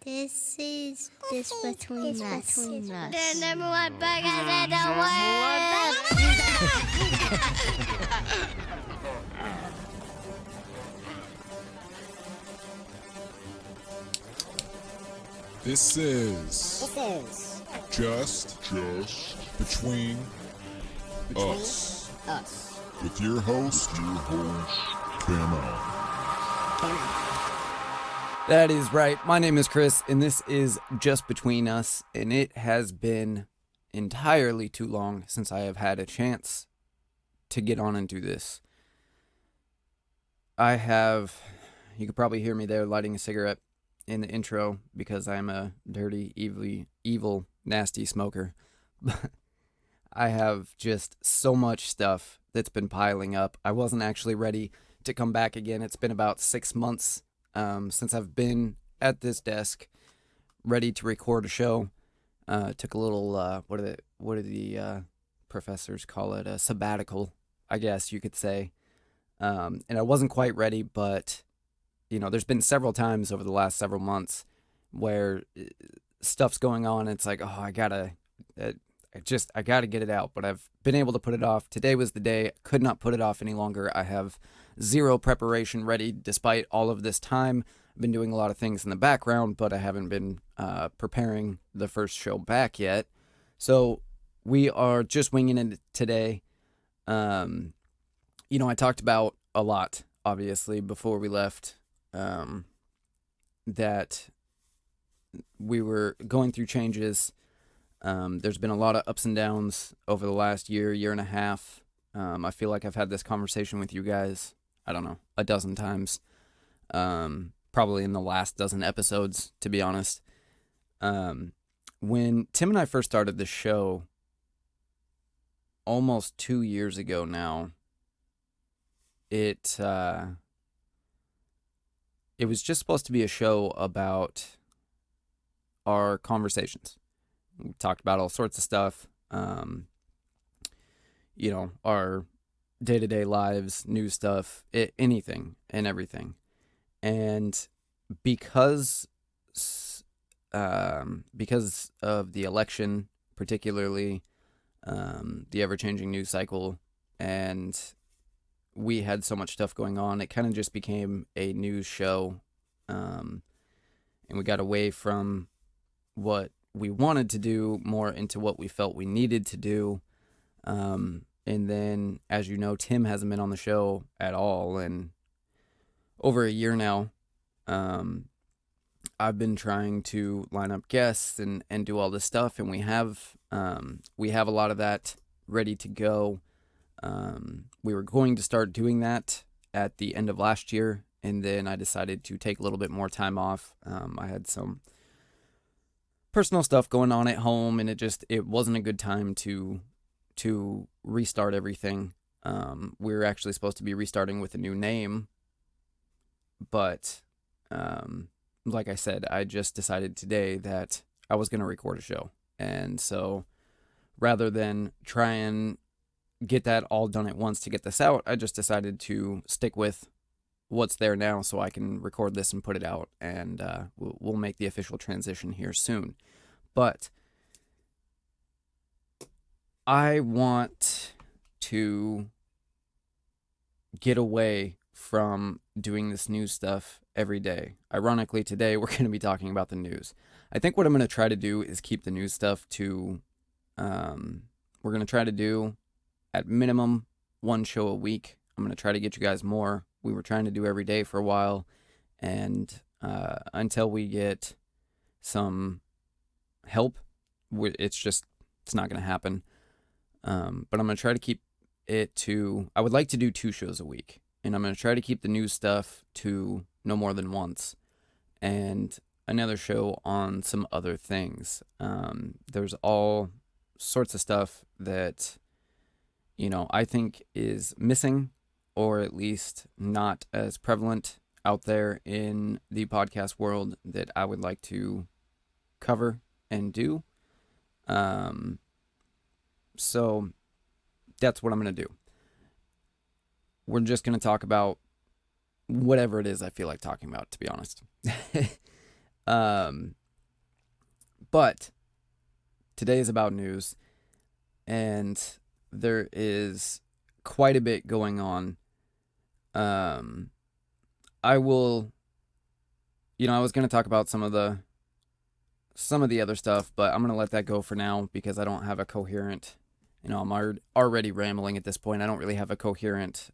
This is just between us. The number one podcast in the world. This is just between us with your host, Camo. That is right. My name is Chris, and this is Just Between Us, and it has been entirely too long since I have had a chance to get on and do this. You could probably hear me there lighting a cigarette in the intro because I'm a dirty, evil, nasty smoker. I have just so much stuff that's been piling up. I wasn't actually ready to come back again. It's been about 6 months since I've been at this desk ready to record a show. Took a little, what do the professors call it? A sabbatical, I guess you could say. And I wasn't quite ready, but there's been several times over the last several months where stuff's going on. And it's like, I gotta get it out, but I've been able to put it off. Today was the day. Could not put it off any longer. I have zero preparation ready despite all of this time. I've been doing a lot of things in the background, but I haven't been preparing the first show back yet. So we are just winging it today. I talked about a lot, obviously, before we left, that we were going through changes. There's been a lot of ups and downs over the last year and a half. I feel like I've had this conversation with you guys, I don't know, a dozen times. Probably in the last dozen episodes, to be honest. When Tim and I first started the show, almost 2 years ago now, it was just supposed to be a show about our conversations. We talked about all sorts of stuff, our day-to-day lives, news stuff, anything and everything. And because of the election, particularly the ever-changing news cycle, and we had so much stuff going on, it kind of just became a news show, and we got away from what we wanted to do more into what we felt we needed to do. And then, as you know, Tim hasn't been on the show at all in over a year now. I've been trying to line up guests and do all this stuff, and we have a lot of that ready to go. We were going to start doing that at the end of last year, and then I decided to take a little bit more time off. I had some personal stuff going on at home, and it wasn't a good time to restart everything. We were actually supposed to be restarting with a new name, but like I said, I just decided today that I was going to record a show. And so rather than try and get that all done at once to get this out, I just decided to stick with what's there now so I can record this and put it out, and we'll make the official transition here soon. But I want to get away from doing this news stuff every day. Ironically, today we're going to be talking about the news. I think what I'm going to try to do is keep the news stuff to, we're going to try to do at minimum one show a week. I'm going to try to get you guys more. We were trying to do every day for a while, and until we get some help, it's not going to happen. But I'm going to try to keep it to, I would like to do 2 shows a week, and I'm going to try to keep the news stuff to no more than once, and another show on some other things. There's all sorts of stuff that, I think is missing, or at least not as prevalent out there in the podcast world, that I would like to cover and do. So that's what I'm going to do. We're just going to talk about whatever it is I feel like talking about, to be honest. But today is about news, and there is quite a bit going on. I was going to talk about some of the other stuff, but I'm going to let that go for now because I don't have a coherent, I'm already rambling at this point. I don't really have a coherent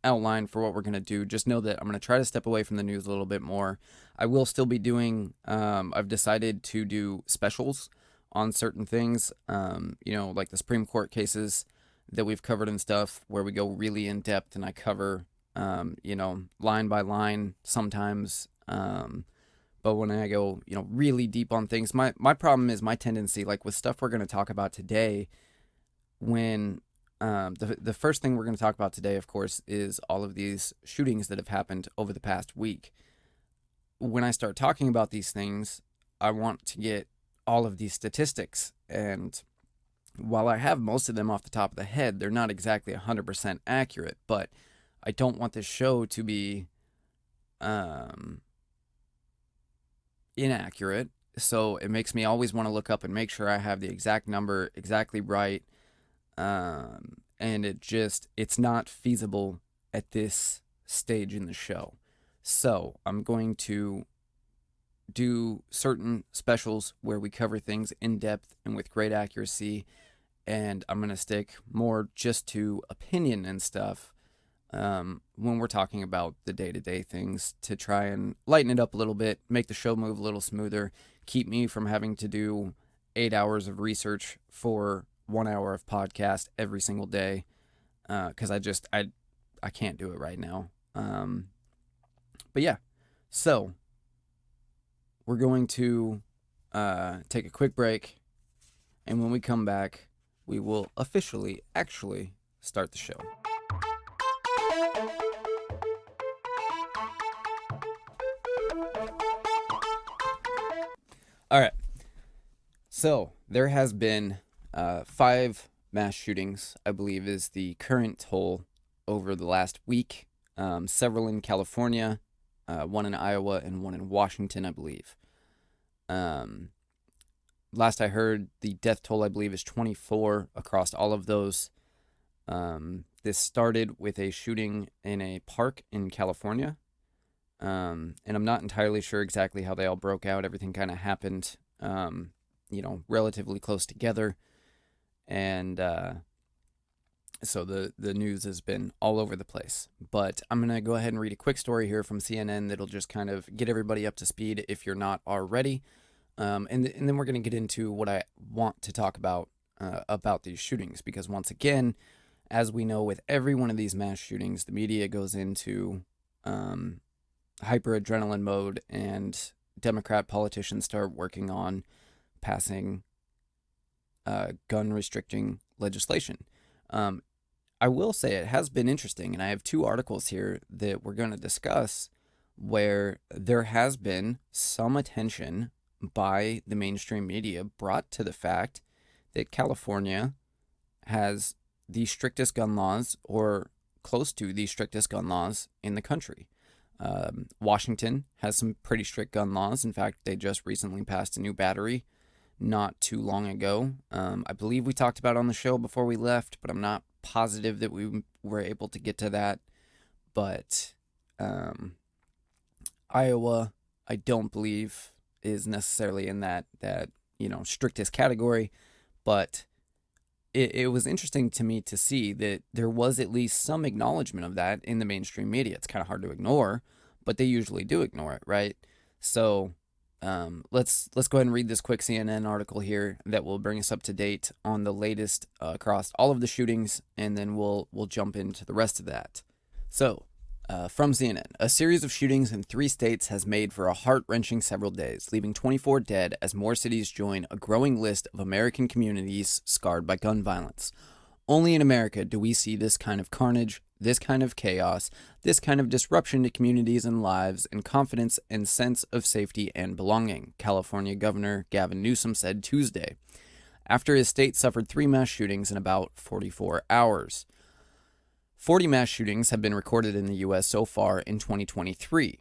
outline for what we're going to do. Just know that I'm going to try to step away from the news a little bit more. I will still be doing, I've decided to do specials on certain things, like the Supreme Court cases that we've covered and stuff, where we go really in depth and I cover, line by line sometimes. But when I go, really deep on things, my problem is my tendency, like with stuff we're going to talk about today, when the first thing we're going to talk about today, of course, is all of these shootings that have happened over the past week. When I start talking about these things, I want to get all of these statistics. And while I have most of them off the top of the head, they're not exactly 100% accurate. But I don't want this show to be inaccurate. So it makes me always want to look up and make sure I have the exact number exactly right. And it's not feasible at this stage in the show. So I'm going to do certain specials where we cover things in depth and with great accuracy. And I'm going to stick more just to opinion and stuff when we're talking about the day-to-day things, to try and lighten it up a little bit, make the show move a little smoother, keep me from having to do 8 hours of research for 1 hour of podcast every single day, because I can't do it right now. But yeah, so we're going to take a quick break, and when we come back, we will officially actually start the show. All right, so there has been 5 mass shootings, I believe, is the current toll over the last week. Several in California, one in Iowa, and one in Washington, I believe. Last I heard, the death toll, I believe, is 24 across all of those. This started with a shooting in a park in California. And I'm not entirely sure exactly how they all broke out. Everything kind of happened, relatively close together. And so the news has been all over the place. But I'm going to go ahead and read a quick story here from CNN that'll just kind of get everybody up to speed if you're not already. And then we're going to get into what I want to talk about these shootings. Because once again, as we know with every one of these mass shootings, the media goes into hyper adrenaline mode, and Democrat politicians start working on passing gun restricting legislation. I will say it has been interesting, and I have 2 articles here that we're going to discuss where there has been some attention by the mainstream media brought to the fact that California has the strictest gun laws, or close to the strictest gun laws in the country. Washington has some pretty strict gun laws. In fact, they just recently passed a new battery not too long ago. I believe we talked about it on the show before we left, but I'm not positive that we were able to get to that. But Iowa, I don't believe is necessarily in that strictest category, but it was interesting to me to see that there was at least some acknowledgement of that in the mainstream media. It's kind of hard to ignore, but they usually do ignore it, right? So let's go ahead and read this quick CNN article here that will bring us up to date on the latest across all of the shootings, and then we'll jump into the rest of that. So, from CNN, a series of shootings in 3 states has made for a heart-wrenching several days, leaving 24 dead as more cities join a growing list of American communities scarred by gun violence. Only in America do we see this kind of carnage, this kind of chaos, this kind of disruption to communities and lives, and confidence and sense of safety and belonging, California Governor Gavin Newsom said Tuesday, after his state suffered 3 mass shootings in about 44 hours. 40 mass shootings have been recorded in the U.S. so far in 2023.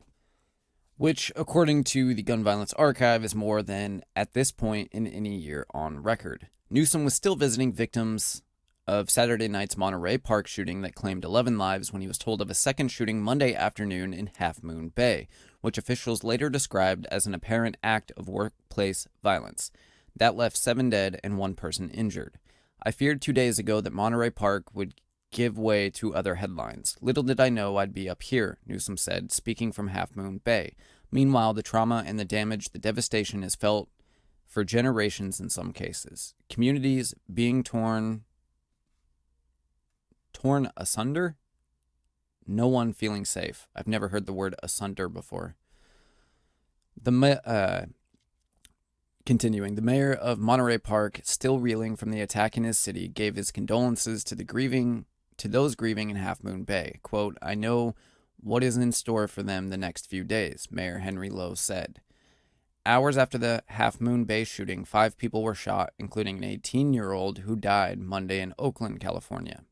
which, according to the Gun Violence Archive, is more than, at this point, in any year on record. Newsom was still visiting victims of Saturday night's Monterey Park shooting that claimed 11 lives when he was told of a second shooting Monday afternoon in Half Moon Bay, which officials later described as an apparent act of workplace violence. That left 7 dead and 1 person injured. I feared 2 days ago that Monterey Park would give way to other headlines. Little did I know I'd be up here, Newsom said, speaking from Half Moon Bay. Meanwhile, the trauma and the damage, the devastation is felt for generations in some cases. Communities being torn asunder? No one feeling safe. I've never heard the word asunder before. Continuing, the mayor of Monterey Park, still reeling from the attack in his city, gave his condolences to those grieving in Half Moon Bay. Quote, I know what is in store for them the next few days, Mayor Henry Lowe said. Hours after the Half Moon Bay shooting, 5 people were shot, including an 18-year-old who died Monday in Oakland, California.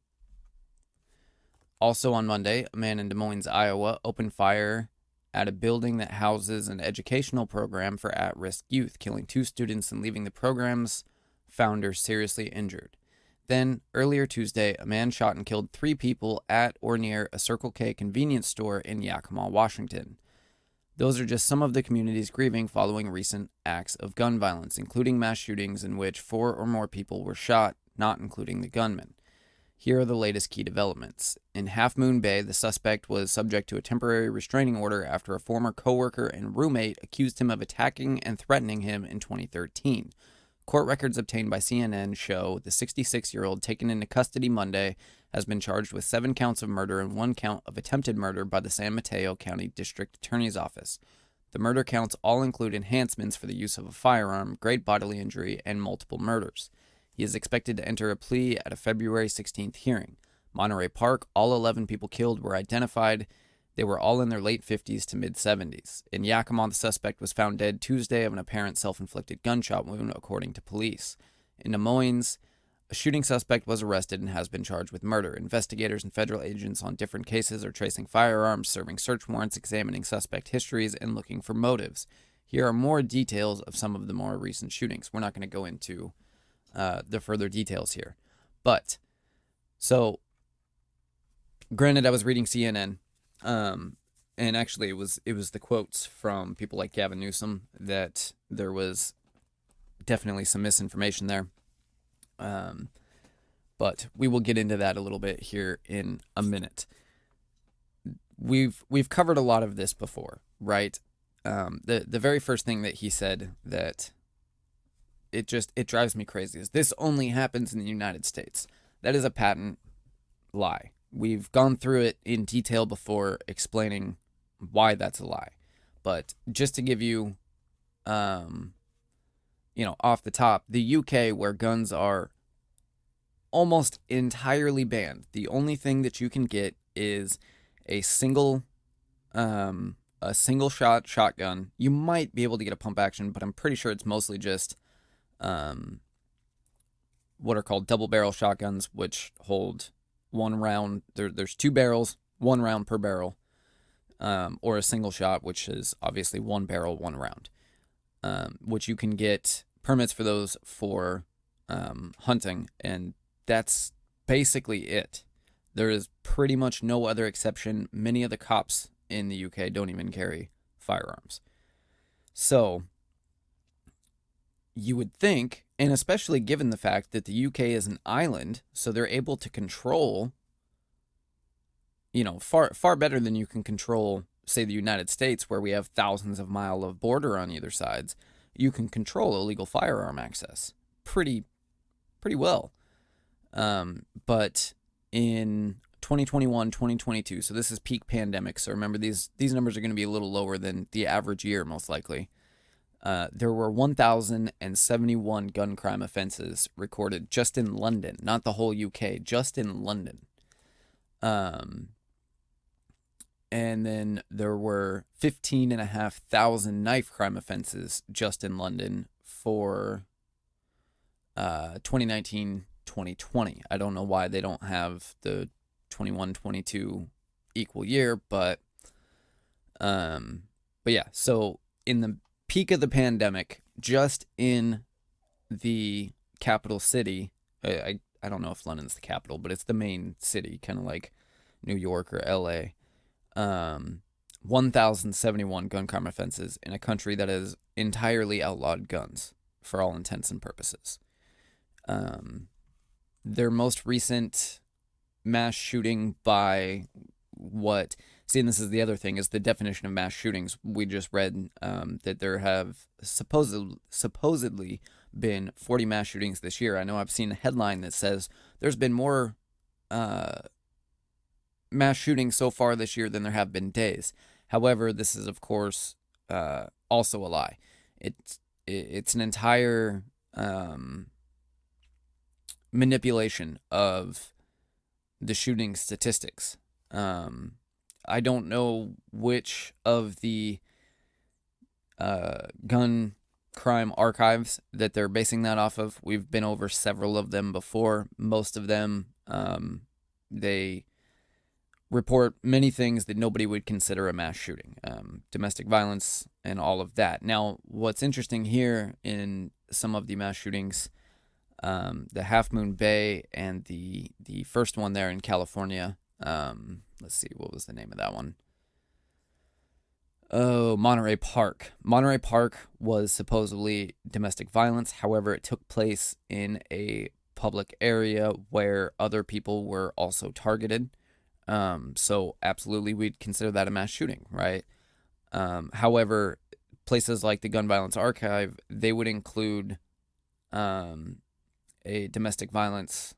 Also on Monday, a man in Des Moines, Iowa, opened fire at a building that houses an educational program for at-risk youth, killing 2 students and leaving the program's founder seriously injured. Then, earlier Tuesday, a man shot and killed 3 people at or near a Circle K convenience store in Yakima, Washington. Those are just some of the communities grieving following recent acts of gun violence, including mass shootings in which 4 or more people were shot, not including the gunman. Here are the latest key developments. In Half Moon Bay, the suspect was subject to a temporary restraining order after a former coworker and roommate accused him of attacking and threatening him in 2013. Court records obtained by CNN show the 66-year-old taken into custody Monday has been charged with 7 counts of murder and 1 count of attempted murder by the San Mateo County District Attorney's Office. The murder counts all include enhancements for the use of a firearm, great bodily injury, and multiple murders. He is expected to enter a plea at a February 16th hearing. Monterey Park, all 11 people killed were identified. They were all in their late 50s to mid-70s. In Yakima, the suspect was found dead Tuesday of an apparent self-inflicted gunshot wound, according to police. In Des Moines, a shooting suspect was arrested and has been charged with murder. Investigators and federal agents on different cases are tracing firearms, serving search warrants, examining suspect histories, and looking for motives. Here are more details of some of the more recent shootings. We're not going to go into the further details here. But, so, granted, I was reading CNN, and actually it was the quotes from people like Gavin Newsom that there was definitely some misinformation there. But we will get into that a little bit here in a minute. We've covered a lot of this before, right? The very first thing that he said that it drives me crazy is this only happens in the United States. That is a patent lie. We've gone through it in detail before, explaining why that's a lie. But just to give you, off the top, the UK, where guns are almost entirely banned, the only thing that you can get is a single shot shotgun. You might be able to get a pump action, but I'm pretty sure it's mostly just what are called double barrel shotguns, which hold 1 round. There's 2 barrels, 1 round per barrel, or a single shot, which is obviously 1 barrel, 1 round, which you can get permits for those for hunting, and that's basically it. There is pretty much no other exception. Many of the cops in the UK don't even carry firearms. So you would think, and especially given the fact that the UK is an island, so they're able to control, far better than you can control, say, the United States, where we have thousands of miles of border on either sides. You can control illegal firearm access pretty well. But in 2021, 2022, so this is peak pandemic, so remember these numbers are going to be a little lower than the average year, most likely. There were 1,071 gun crime offenses recorded just in London, not the whole UK, just in London. And then there were 15,500 knife crime offenses just in London for 2019, 2020. I don't know why they don't have the 21, 22 equal year, but But yeah, so in the peak of the pandemic, just in the capital city, I don't know if London's the capital, but it's the main city, kind of like New York or LA. 1,071 gun crime offenses in a country that has entirely outlawed guns for all intents and purposes. Their most recent mass shooting by what... See, and this is the other thing, is the definition of mass shootings. We just read that there have supposedly been 40 mass shootings this year. I know I've seen a headline that says there's been more mass shootings so far this year than there have been days. However, this is, of course, also a lie. It's an entire manipulation of the shooting statistics. I don't know which of the gun crime archives that they're basing that off of. We've been over several of them before. Most of them, they report many things that nobody would consider a mass shooting, domestic violence and all of that. Now, what's interesting here in some of the mass shootings, the Half Moon Bay and the first one there in California, let's see, what was the name of that one? Oh, Monterey Park. Monterey Park was supposedly domestic violence. However, it took place in a public area where other people were also targeted. So absolutely we'd consider that a mass shooting, right? However, places like the Gun Violence Archive, they would include a domestic violence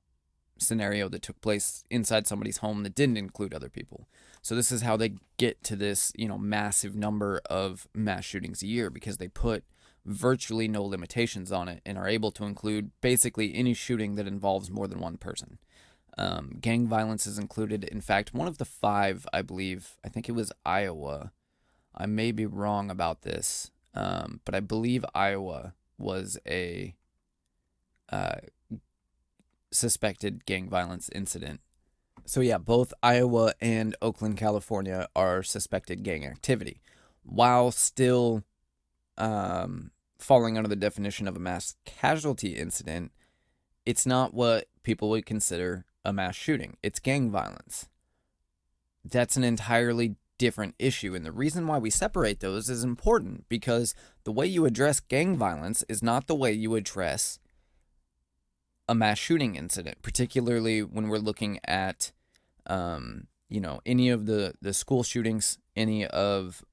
scenario that took place inside somebody's home that didn't include other people. So this is how they get to this, massive number of mass shootings a year, because they put virtually no limitations on it and are able to include basically any shooting that involves more than one person. Gang violence is included. In fact, one of the 5, I think it was Iowa. I may be wrong about this, but I believe Iowa was a suspected gang violence incident. So yeah, both Iowa and Oakland, California are suspected gang activity, while still falling under the definition of a mass casualty incident. It's not what people would consider a mass shooting. It's gang violence. That's an entirely different issue, and the reason why we separate those is important, because the way you address gang violence is not the way you address a mass shooting incident, particularly when we're looking at any of the school shootings, any of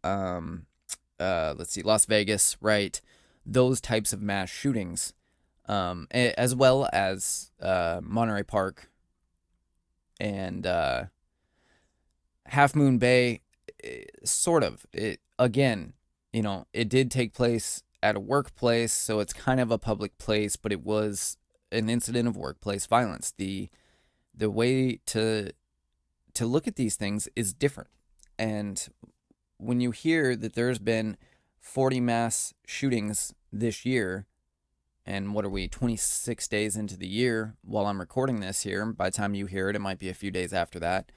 Las Vegas, right? Those types of mass shootings, as well as Monterey Park and Half Moon Bay, sort of. It did take place at a workplace, so it's kind of a public place, but it was an incident of workplace violence. The way to look at these things is different. And when you hear that there's been 40 mass shootings this year, and what are we, 26 days into the year while I'm recording this here, by the time you hear it, it might be a few days after that,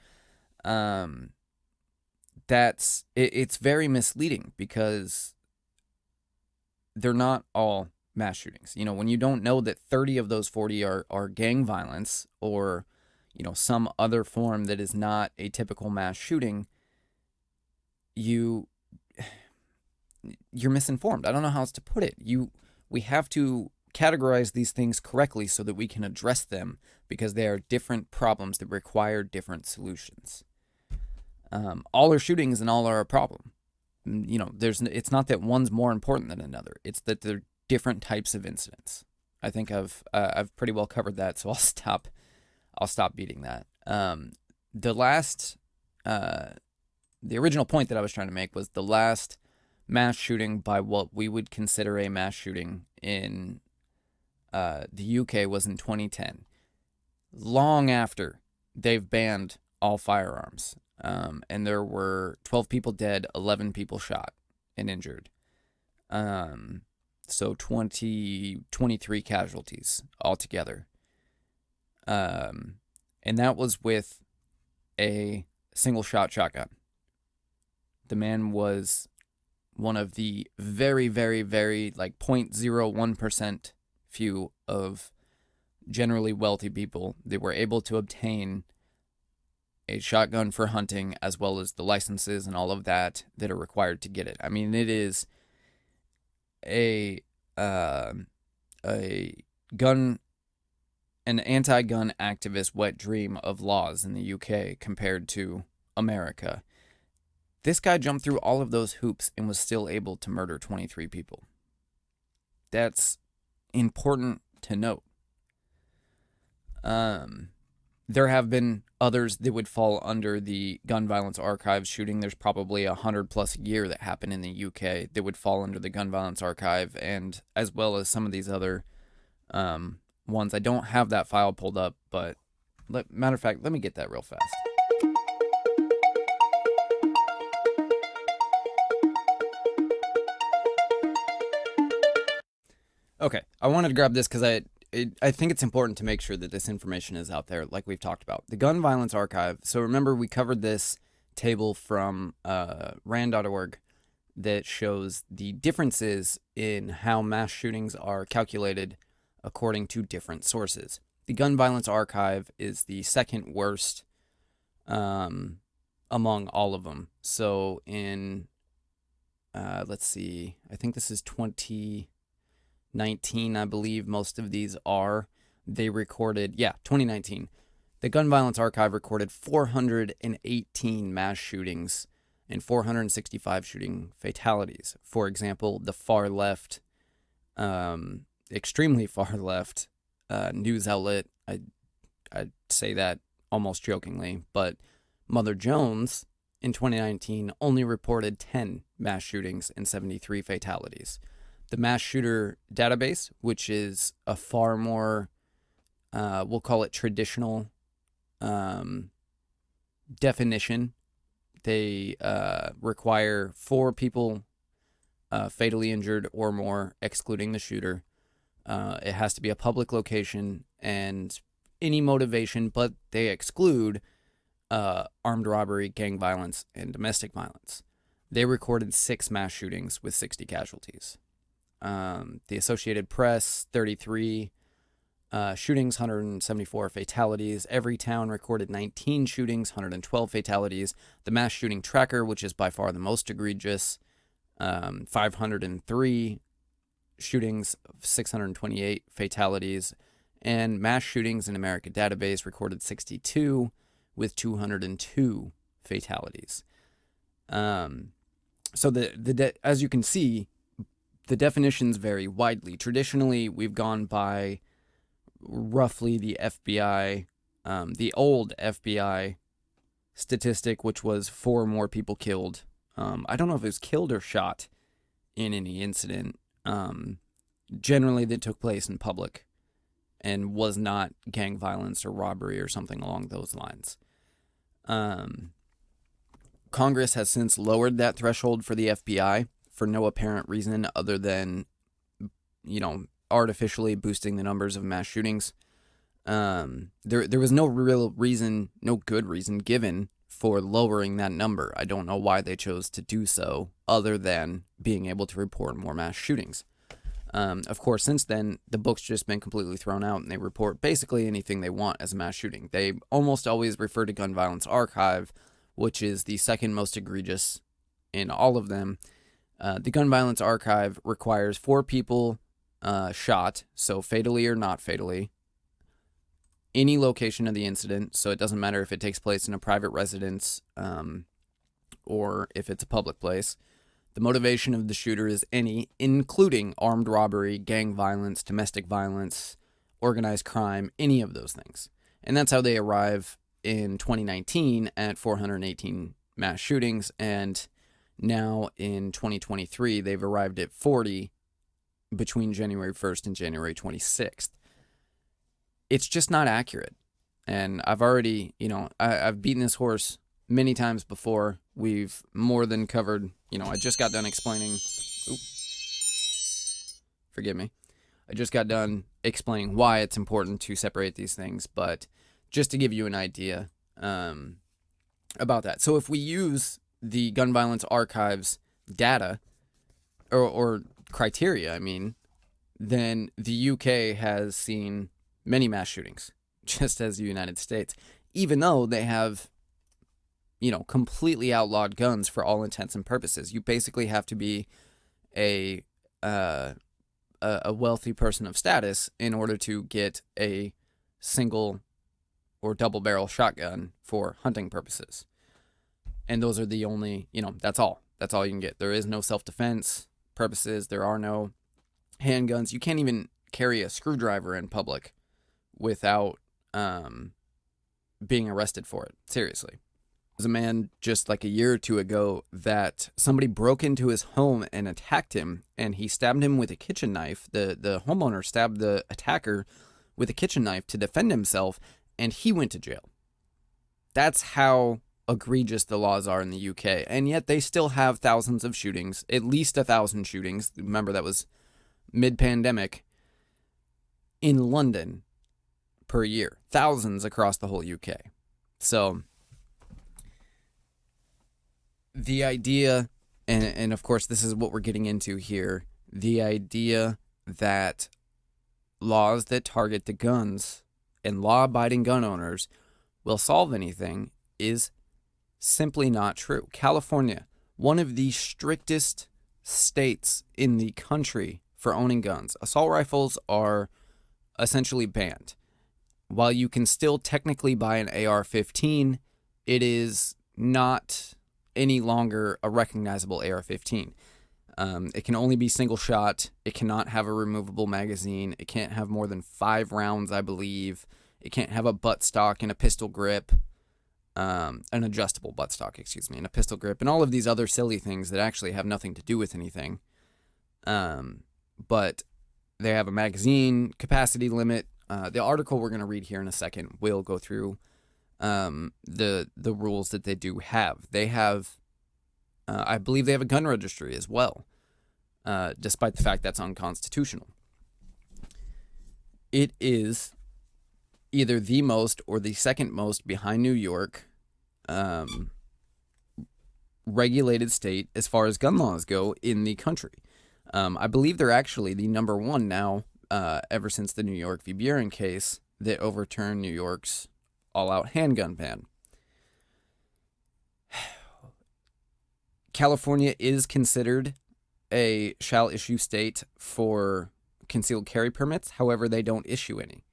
it's very misleading, because they're not all mass shootings. When you don't know that 30 of those 40 are gang violence, or some other form that is not a typical mass shooting, you're misinformed. I don't know how else to put it. We have to categorize these things correctly so that we can address them, because they are different problems that require different solutions. All are shootings and all are a problem. It's not that one's more important than another. It's that they're different types of incidents. I think I've pretty well covered that, so I'll stop beating that. The original point that I was trying to make was the last mass shooting by what we would consider a mass shooting in the UK was in 2010, long after they've banned all firearms. And there were 12 people dead, 11 people shot and injured. So 23 casualties altogether. And that was with a single shot shotgun. The man was one of the very, very, very, like 0.01% few of generally wealthy people that were able to obtain a shotgun for hunting, as well as the licenses and all of that are required to get it. I mean, it is a gun, an anti-gun activist wet dream of laws in the UK compared to America. This guy jumped through all of those hoops and was still able to murder 23 people. That's important to note. There have been others that would fall under the gun violence archive shooting. There's probably 100+ a year that happened in the UK that would fall under the gun violence archive, and as well as some of these other ones. I don't have that file pulled up, but matter of fact, let me get that real fast. Okay, I wanted to grab this because I think it's important to make sure that this information is out there, like we've talked about. The Gun Violence Archive. So remember, we covered this table from RAND.org that shows the differences in how mass shootings are calculated according to different sources. The Gun Violence Archive is the second worst among all of them. So in, let's see, I think this is 2019, I believe most of these are. They recorded, 2019. The Gun Violence Archive recorded 418 mass shootings and 465 shooting fatalities. For example, the far left, extremely far left news outlet, I say that almost jokingly, but Mother Jones in 2019 only reported 10 mass shootings and 73 fatalities. The mass shooter database, which is a far more, we'll call it traditional definition. They require 4 people fatally injured or more, excluding the shooter. It has to be a public location and any motivation, but they exclude armed robbery, gang violence, and domestic violence. They recorded 6 mass shootings with 60 casualties. The Associated Press, 33 shootings, 174 fatalities. Every town recorded 19 shootings, 112 fatalities. The Mass Shooting Tracker, which is by far the most egregious, 503 shootings, 628 fatalities. And Mass Shootings in America database recorded 62 with 202 fatalities. So as you can see, the definitions vary widely. Traditionally, we've gone by roughly the FBI, the old FBI statistic, which was 4 more people killed. I don't know if it was killed or shot in any incident. Generally, that took place in public and was not gang violence or robbery or something along those lines. Congress has since lowered that threshold for the FBI for no apparent reason other than, artificially boosting the numbers of mass shootings. There was no real reason, no good reason given for lowering that number. I don't know why they chose to do so other than being able to report more mass shootings. Of course, since then, the book's just been completely thrown out and they report basically anything they want as a mass shooting. They almost always refer to Gun Violence Archive, which is the second most egregious in all of them. The Gun Violence Archive requires 4 people shot, so fatally or not fatally, any location of the incident, so it doesn't matter if it takes place in a private residence or if it's a public place. The motivation of the shooter is any, including armed robbery, gang violence, domestic violence, organized crime, any of those things. And that's how they arrive in 2019 at 418 mass shootings, and now in 2023, they've arrived at 40 between January 1st and January 26th. It's just not accurate. And I've already, I've beaten this horse many times before. We've more than covered, I just got done explaining. Forgive me. I just got done explaining why it's important to separate these things, but just to give you an idea about that. So if we use the Gun Violence Archive's data, or criteria, I mean, then the UK has seen many mass shootings, just as the United States, even though they have, completely outlawed guns for all intents and purposes. You basically have to be a wealthy person of status in order to get a single or double barrel shotgun for hunting purposes. And those are the only, that's all. That's all you can get. There is no self-defense purposes. There are no handguns. You can't even carry a screwdriver in public without being arrested for it. Seriously. There was a man just like a year or two ago that somebody broke into his home and attacked him, and he stabbed him with a kitchen knife. The homeowner stabbed the attacker with a kitchen knife to defend himself, and he went to jail. That's how egregious the laws are in the UK, and yet they still have thousands of shootings, at least 1,000 shootings. Remember, that was mid-pandemic in London per year. Thousands across the whole UK. So the idea, and of course this is what we're getting into here, the idea that laws that target the guns and law-abiding gun owners will solve anything is simply not true. California, one of the strictest states in the country for owning guns. Assault rifles are essentially banned. While you can still technically buy an AR-15, it is not any longer a recognizable AR-15. It can only be single shot. It cannot have a removable magazine. It can't have more than 5 rounds, I believe. It can't have a buttstock and a pistol grip, an adjustable buttstock, and a pistol grip, and all of these other silly things that actually have nothing to do with anything. But they have a magazine capacity limit. The article we're going to read here in a second will go through the rules that they do have. They have, I believe they have a gun registry as well, despite the fact that's unconstitutional. It is either the most or the second most behind New York regulated state as far as gun laws go in the country. I believe they're actually the number one now, ever since the New York v. Buren case that overturned New York's all-out handgun ban. California is considered a shall-issue state for concealed carry permits. However, they don't issue any.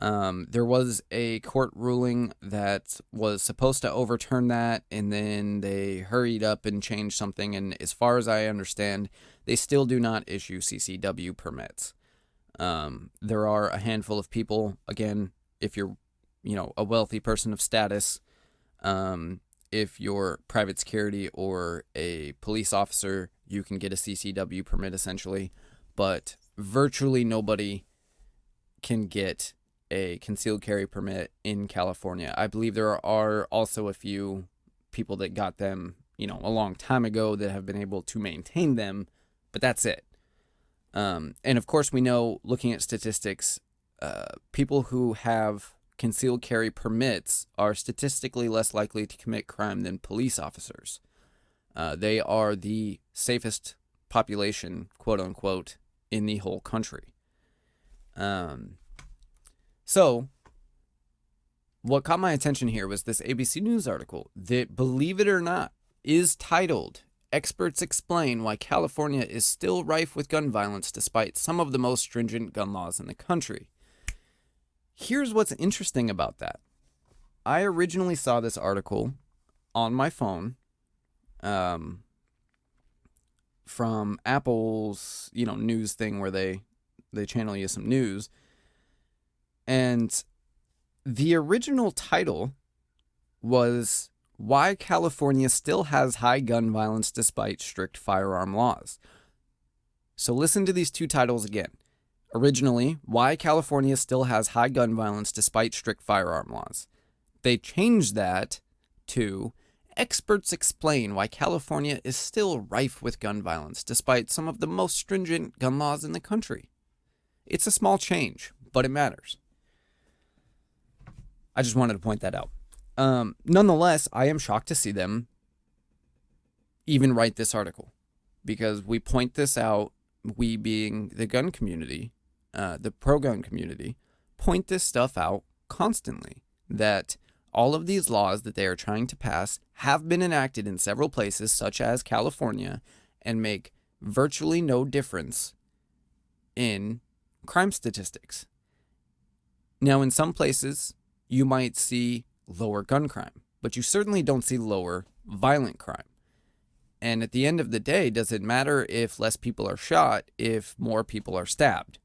There was a court ruling that was supposed to overturn that, and then they hurried up and changed something, and as far as I understand, they still do not issue CCW permits. There are a handful of people, again, if you're, a wealthy person of status, if you're private security or a police officer, you can get a CCW permit essentially, but virtually nobody can get a concealed carry permit in California. I believe there are also a few people that got them, a long time ago that have been able to maintain them, but that's it. And of course, we know, looking at statistics, people who have concealed carry permits are statistically less likely to commit crime than police officers. They are the safest population, quote unquote, in the whole country. So, what caught my attention here was this ABC News article that, believe it or not, is titled, "Experts Explain Why California is Still Rife with Gun Violence Despite Some of the Most Stringent Gun Laws in the Country." Here's what's interesting about that. I originally saw this article on my phone from Apple's, news thing where they channel you some news. And the original title was "Why California Still Has High Gun Violence Despite Strict Firearm Laws." So listen to these two titles again. Originally, "Why California Still Has High Gun Violence Despite Strict Firearm Laws." They changed that to "Experts Explain Why California is Still Rife with Gun Violence Despite Some of the Most Stringent Gun Laws in the Country." It's a small change, but it matters. I just wanted to point that out. Nonetheless, I am shocked to see them even write this article. because we point this out, we being the gun community, the pro-gun community, point this stuff out constantly, that all of these laws that they are trying to pass have been enacted in several places, such as California, and make virtually no difference in crime statistics. Now, in some places, you might see lower gun crime, but you certainly don't see lower violent crime. And at the end of the day, does it matter if less people are shot if more people are stabbed?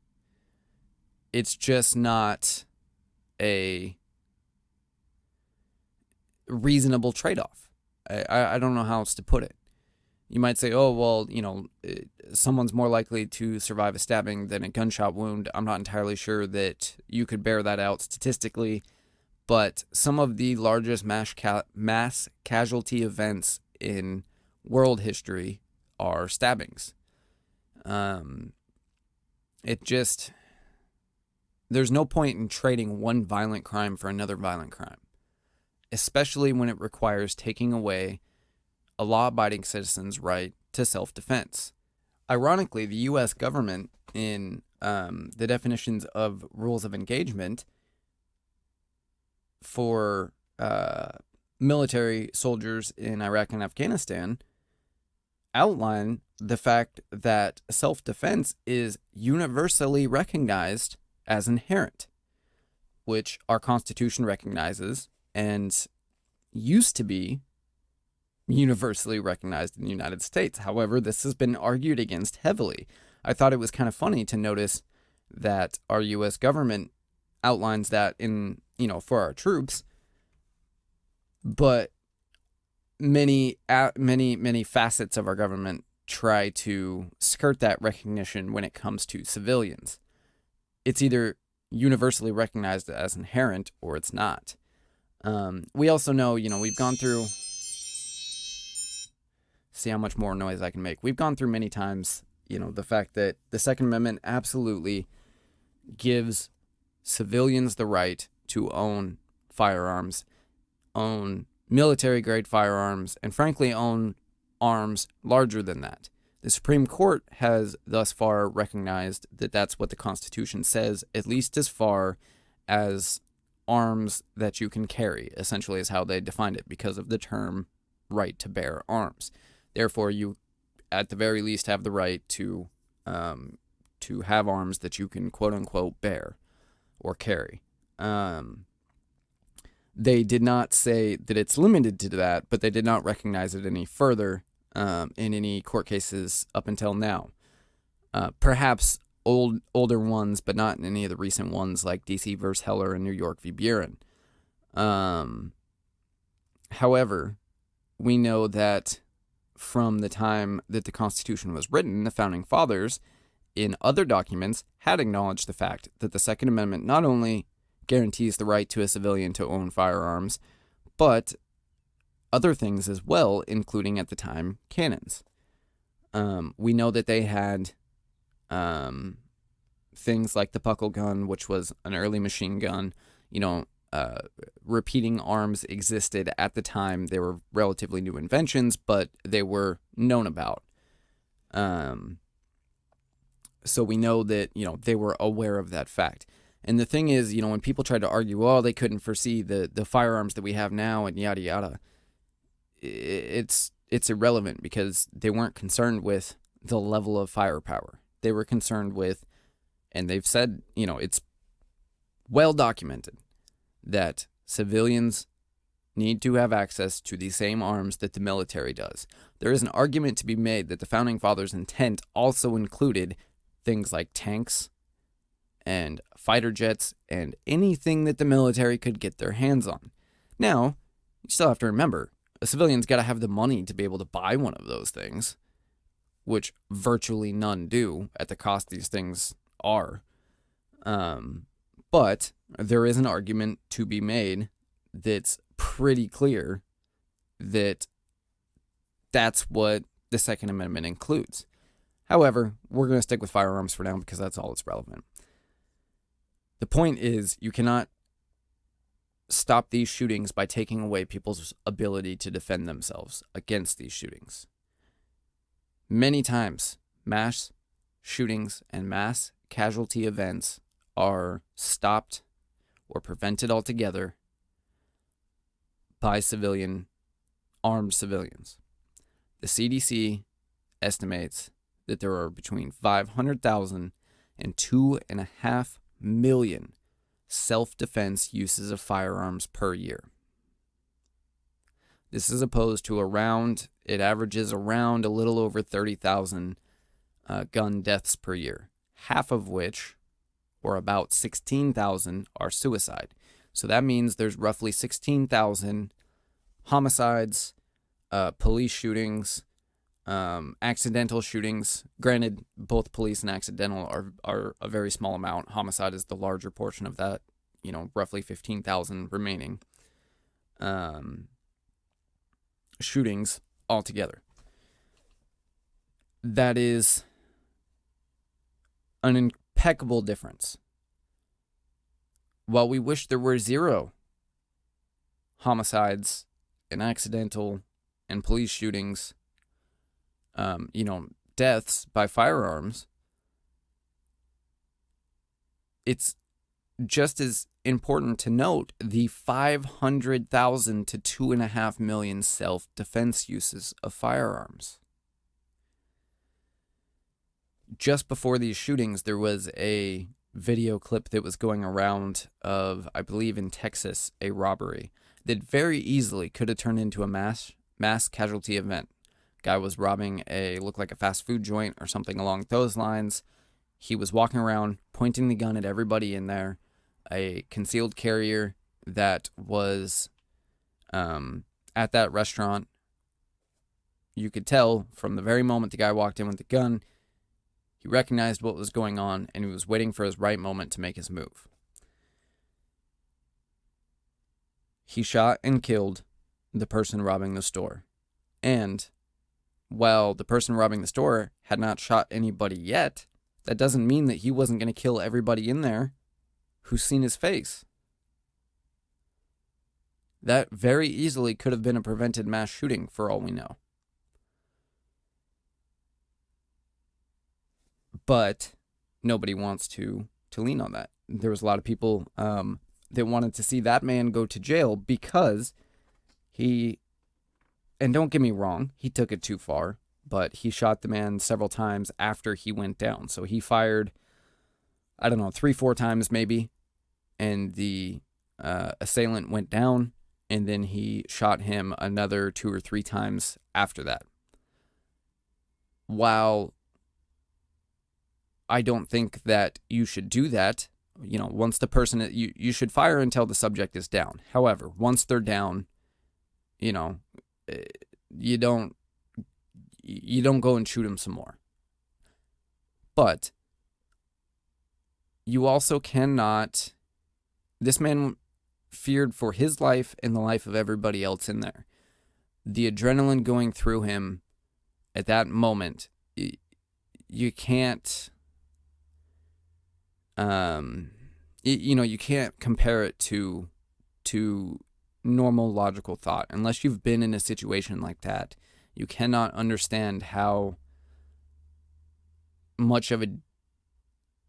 It's just not a reasonable trade-off. I don't know how else to put it. You might say, oh, well, someone's more likely to survive a stabbing than a gunshot wound. I'm not entirely sure that you could bear that out statistically, but some of the largest mass casualty events in world history are stabbings. There's no point in trading one violent crime for another violent crime, especially when it requires taking away a law-abiding citizen's right to self-defense. Ironically, the U.S. government, in the definitions of rules of engagement for military soldiers in Iraq and Afghanistan, outline the fact that self-defense is universally recognized as inherent, which our Constitution recognizes and used to be universally recognized in the United States. However, this has been argued against heavily. I thought it was kind of funny to notice that our U.S. government outlines that in, for our troops, but many facets of our government try to skirt that recognition when it comes to civilians. It's either universally recognized as inherent or it's not. We also know, we've gone through... See how much more noise I can make. We've gone through many times, the fact that the Second Amendment absolutely gives civilians the right to own firearms, own military-grade firearms, and frankly own arms larger than that. The Supreme Court has thus far recognized that that's what the Constitution says, at least as far as arms that you can carry, essentially is how they defined it, because of the term right to bear arms. Therefore, you, at the very least, have the right to have arms that you can quote-unquote bear or carry. They did not say that it's limited to that, but they did not recognize it any further in any court cases up until now. Perhaps older ones, but not in any of the recent ones like D.C. versus Heller and New York v. Buren. However, we know that from the time that the Constitution was written, the Founding Fathers, in other documents, had acknowledged the fact that the Second Amendment not only guarantees the right to a civilian to own firearms, but other things as well, including at the time cannons. We know that they had things like the puckle gun, which was an early machine gun. Repeating arms existed at the time. They were relatively new inventions, but they were known about. So we know that, they were aware of that fact. And the thing is, when people try to argue, oh, they couldn't foresee the firearms that we have now and yada yada, it's irrelevant because they weren't concerned with the level of firepower. They were concerned with, and they've said, it's well documented that civilians need to have access to the same arms that the military does. There is an argument to be made that the Founding Fathers' intent also included things like tanks and fighter jets and anything that the military could get their hands on. Now, you still have to remember, a civilian's got to have the money to be able to buy one of those things, which virtually none do at the cost these things are. But there is an argument to be made that's pretty clear that that's what the Second Amendment includes. However, we're going to stick with firearms for now because that's all that's relevant. The point is, you cannot stop these shootings by taking away people's ability to defend themselves against these shootings. Many times, mass shootings and mass casualty events are stopped or prevented altogether by armed civilians. The CDC estimates that there are between 500,000 and 2.5 million self-defense uses of firearms per year. This is opposed to it averages around a little over 30,000 gun deaths per year, half of which, or about 16,000, are suicide. So that means there's roughly 16,000 homicides, police shootings, accidental shootings. Granted, both police and accidental are a very small amount. Homicide is the larger portion of that, roughly 15,000 remaining shootings altogether. That is an impeccable difference. While we wish there were zero homicides and accidental and police shootings, deaths by firearms, it's just as important to note the 500,000 to 2.5 million self-defense uses of firearms. Just before these shootings, there was a video clip that was going around of, I believe in Texas, a robbery that very easily could have turned into a mass casualty event. Guy was robbing looked like a fast food joint or something along those lines. He was walking around, pointing the gun at everybody in there. A concealed carrier that was at that restaurant, you could tell from the very moment the guy walked in with the gun, he recognized what was going on, and he was waiting for his right moment to make his move. He shot and killed the person robbing the store. And while the person robbing the store had not shot anybody yet, that doesn't mean that he wasn't going to kill everybody in there who's seen his face. That very easily could have been a prevented mass shooting for all we know. But nobody wants to lean on that. There was a lot of people that wanted to see that man go to jail because and don't get me wrong, he took it too far, but he shot the man several times after he went down. So he fired, 3-4 times maybe, and the assailant went down, and then he shot him another 2 or 3 times after that. While I don't think that you should do that, once the person, you should fire until the subject is down. However, once they're down, you don't go and shoot them some more. But you also cannot, this man feared for his life and the life of everybody else in there. The adrenaline going through him at that moment, you can't, you can't compare it to normal logical thought. Unless you've been in a situation like that, you cannot understand how much of a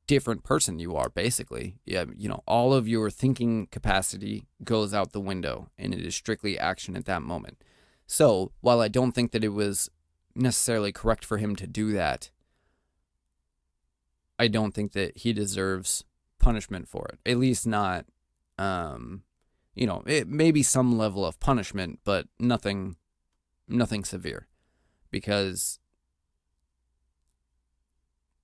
different person you are, basically. Yeah, all of your thinking capacity goes out the window, and it is strictly action at that moment. So, while I don't think that it was necessarily correct for him to do that, I don't think that he deserves punishment for it. At least not, it may be some level of punishment, but nothing severe. Because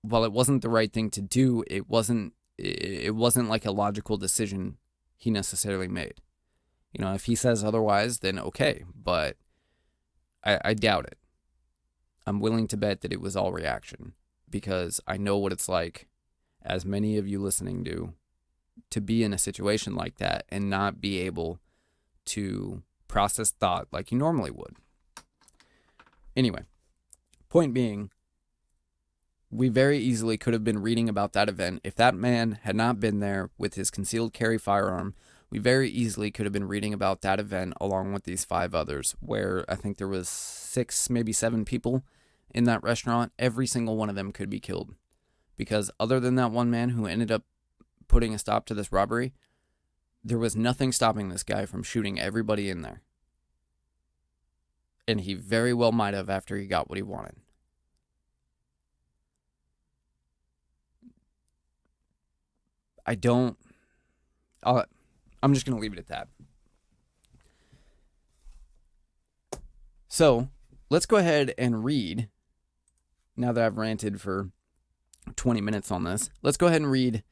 while it wasn't the right thing to do, it wasn't like a logical decision he necessarily made. If he says otherwise, then okay, but I doubt it. I'm willing to bet that it was all reaction, because I know what it's like, as many of you listening do, to be in a situation like that and not be able to process thought like you normally would. Anyway, point being, we very easily could have been reading about that event. If that man had not been there with his concealed carry firearm, we very easily could have been reading about that event along with these 5 others, where I think there was 6, maybe 7 people in that restaurant, every single one of them could be killed. Because other than that one man who ended up putting a stop to this robbery, there was nothing stopping this guy from shooting everybody in there. And he very well might have after he got what he wanted. I'm just going to leave it at that. So, let's go ahead and read, now that I've ranted for 20 minutes on this, let's go ahead and read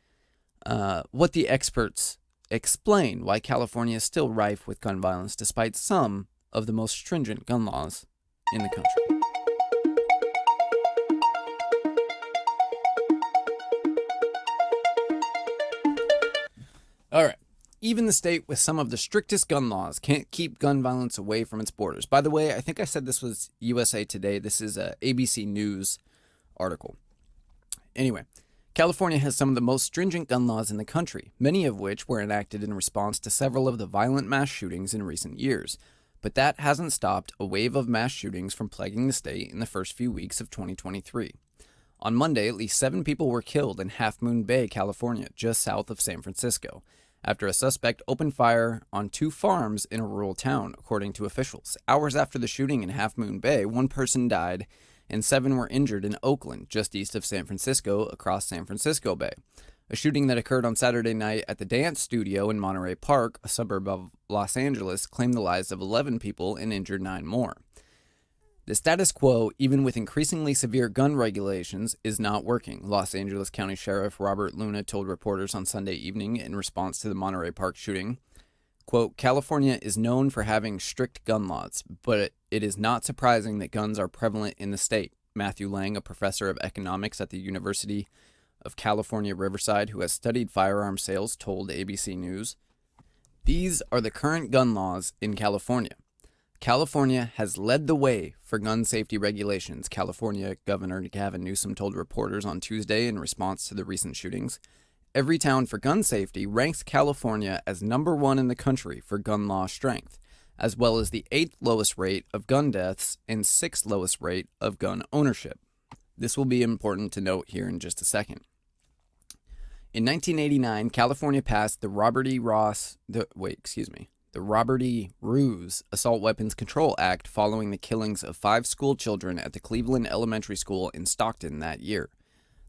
what the experts explain why California is still rife with gun violence despite some of the most stringent gun laws in the country. All right. Even the state with some of the strictest gun laws can't keep gun violence away from its borders. By the way, I think I said this was USA Today. This is a ABC News article. Anyway, California has some of the most stringent gun laws in the country, many of which were enacted in response to several of the violent mass shootings in recent years. But that hasn't stopped a wave of mass shootings from plaguing the state in the first few weeks of 2023. On Monday, at least 7 people were killed in Half Moon Bay, California, just south of San Francisco, after a suspect opened fire on 2 farms in a rural town, according to officials. Hours after the shooting in Half Moon Bay, 1 person died and 7 were injured in Oakland, just east of San Francisco, across San Francisco Bay. A shooting that occurred on Saturday night at the dance studio in Monterey Park, a suburb of Los Angeles, claimed the lives of 11 people and injured 9 more. The status quo, even with increasingly severe gun regulations, is not working, Los Angeles County Sheriff Robert Luna told reporters on Sunday evening in response to the Monterey Park shooting. Quote, California is known for having strict gun laws, but it is not surprising that guns are prevalent in the state, Matthew Lang, a professor of economics at the University of California, Riverside, who has studied firearm sales, told ABC News. These are the current gun laws in California. California has led the way for gun safety regulations, California Governor Gavin Newsom told reporters on Tuesday in response to the recent shootings. Every Town for Gun Safety ranks California as number 1 in the country for gun law strength, as well as the 8th lowest rate of gun deaths and 6th lowest rate of gun ownership. This will be important to note here in just a second. In 1989, California passed the Robert E. Roos Assault Weapons Control Act following the killings of 5 school children at the Cleveland Elementary School in Stockton that year.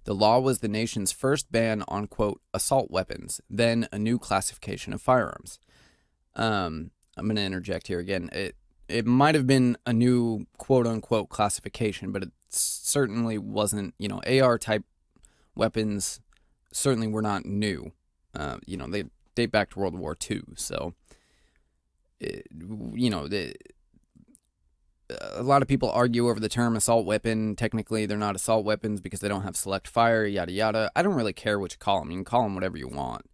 The law was the nation's first ban on, quote, assault weapons, then a new classification of firearms. I'm going to interject here again. It might have been a new, quote, unquote, classification, but it certainly wasn't, AR-type weapons certainly were not new. They date back to World War II, so, a lot of people argue over the term assault weapon. Technically, they're not assault weapons because they don't have select fire, yada, yada. I don't really care what you call them. You can call them whatever you want.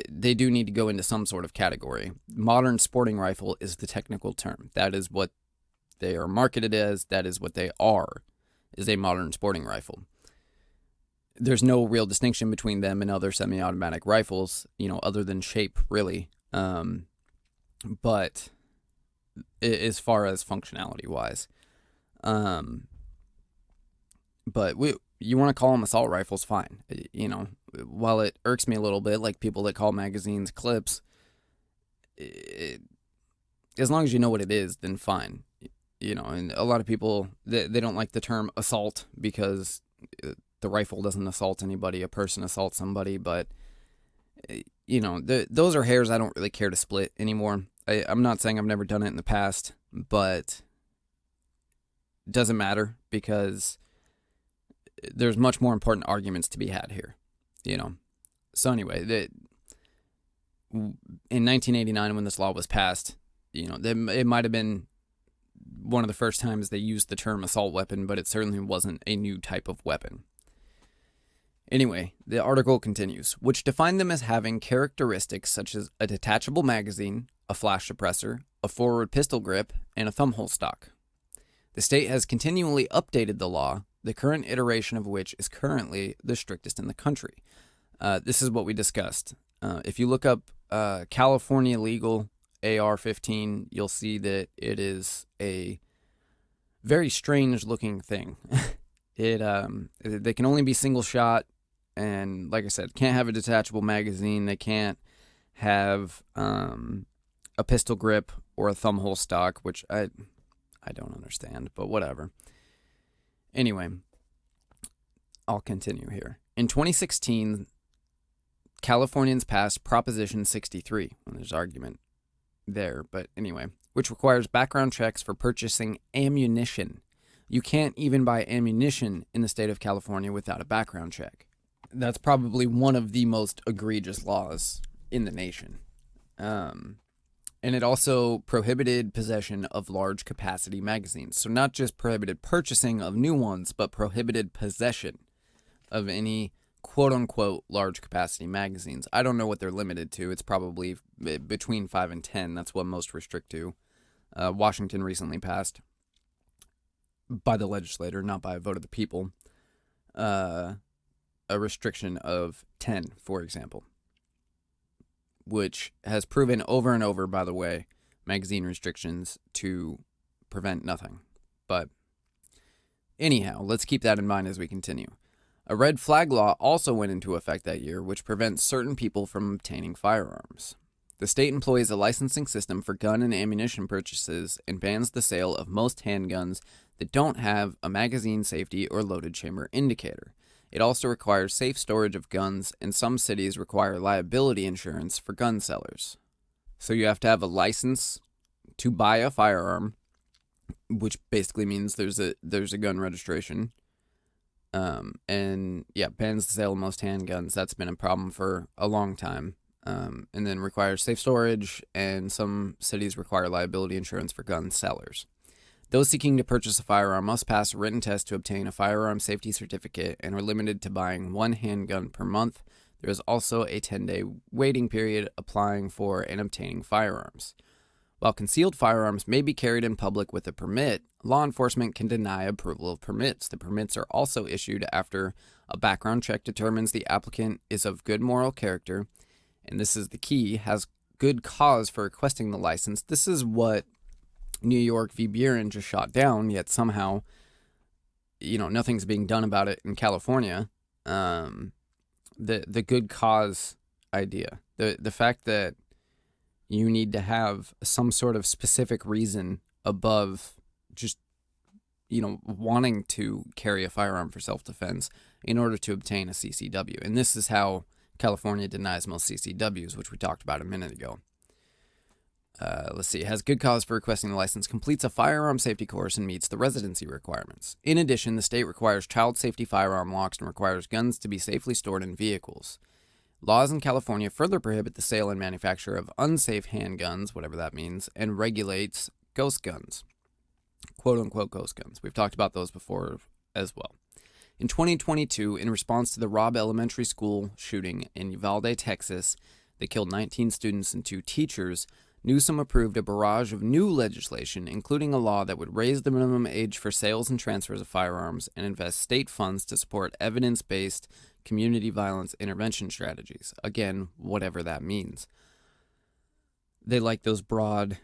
They do need to go into some sort of category. Modern sporting rifle is the technical term. That is what they are marketed as. That is what they are, is a modern sporting rifle. There's no real distinction between them and other semi-automatic rifles, other than shape, really. But as far as functionality wise, but you want to call them assault rifles, fine. While it irks me a little bit, like people that call magazines clips, as long as you know what it is, then fine. And a lot of people, they don't like the term assault because the rifle doesn't assault anybody, a person assaults somebody, but those are hairs I don't really care to split anymore. I'm not saying I've never done it in the past, but it doesn't matter because there's much more important arguments to be had here, So anyway, in 1989 when this law was passed, it might have been one of the first times they used the term assault weapon, but it certainly wasn't a new type of weapon. Anyway, the article continues, which define them as having characteristics such as a detachable magazine, a flash suppressor, a forward pistol grip, and a thumbhole stock. The state has continually updated the law, the current iteration of which is currently the strictest in the country. This is what we discussed. If you look up California legal AR-15, you'll see that it is a very strange looking thing. They can only be single shot, and like I said, can't have a detachable magazine. They can't have a pistol grip or a thumb hole stock, which I don't understand, but whatever. Anyway, I'll continue here. In 2016, Californians passed Proposition 63. Well, there's argument there, but anyway, which requires background checks for purchasing ammunition. You can't even buy ammunition in the state of California without a background check. That's probably one of the most egregious laws in the nation. And it also prohibited possession of large capacity magazines. So not just prohibited purchasing of new ones, but prohibited possession of any quote-unquote large capacity magazines. I don't know what they're limited to. It's probably between 5 and 10. That's what most restrict to. Washington recently passed, by the legislature, not by a vote of the people, a restriction of 10, for example, which has proven over and over, by the way, magazine restrictions to prevent nothing. But anyhow, let's keep that in mind as we continue. A red flag law also went into effect that year, which prevents certain people from obtaining firearms. The state employs a licensing system for gun and ammunition purchases and bans the sale of most handguns that don't have a magazine safety or loaded chamber indicator. It also requires safe storage of guns, and some cities require liability insurance for gun sellers. So you have to have a license to buy a firearm, which basically means there's a gun registration. And yeah, bans the sale of most handguns. That's been a problem for a long time. And then requires safe storage, and some cities require liability insurance for gun sellers. Those seeking to purchase a firearm must pass a written test to obtain a firearm safety certificate and are limited to buying one handgun per month. There is also a 10-day waiting period applying for and obtaining firearms. While concealed firearms may be carried in public with a permit, law enforcement can deny approval of permits. The permits are also issued after a background check determines the applicant is of good moral character, and this is the key, has good cause for requesting the license. This is what New York v. Buren just shot down, yet somehow, nothing's being done about it in California. The good cause idea, the fact that you need to have some sort of specific reason above just, wanting to carry a firearm for self-defense in order to obtain a CCW. And this is how California denies most CCWs, which we talked about a minute ago. Let's see. Has good cause for requesting the license, completes a firearm safety course, and meets the residency requirements. In addition, the state requires child safety firearm locks and requires guns to be safely stored in vehicles. Laws in California further prohibit the sale and manufacture of unsafe handguns, whatever that means, and regulates ghost guns, quote-unquote ghost guns. We've talked about those before as well. In 2022, in response to the Robb Elementary School shooting in Uvalde, Texas, that killed 19 students and 2 teachers, Newsom approved a barrage of new legislation, including a law that would raise the minimum age for sales and transfers of firearms and invest state funds to support evidence-based community violence intervention strategies. Again, whatever that means. They like those broad,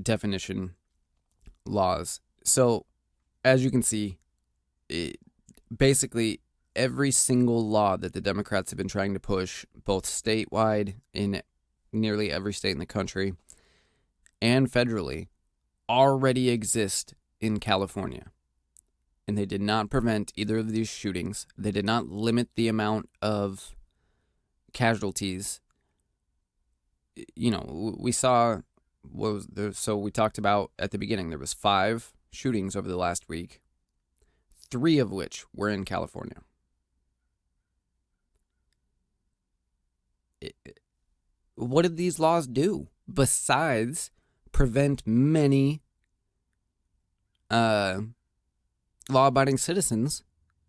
definition laws. So, as you can see, basically every single law that the Democrats have been trying to push, both statewide in nearly every state in the country and federally, already exist in California. And they did not prevent either of these shootings. They did not limit the amount of casualties. We saw what was there. So we talked about at the beginning, there was 5 shootings over the last week, 3 of which were in California. What did these laws do besides prevent many law-abiding citizens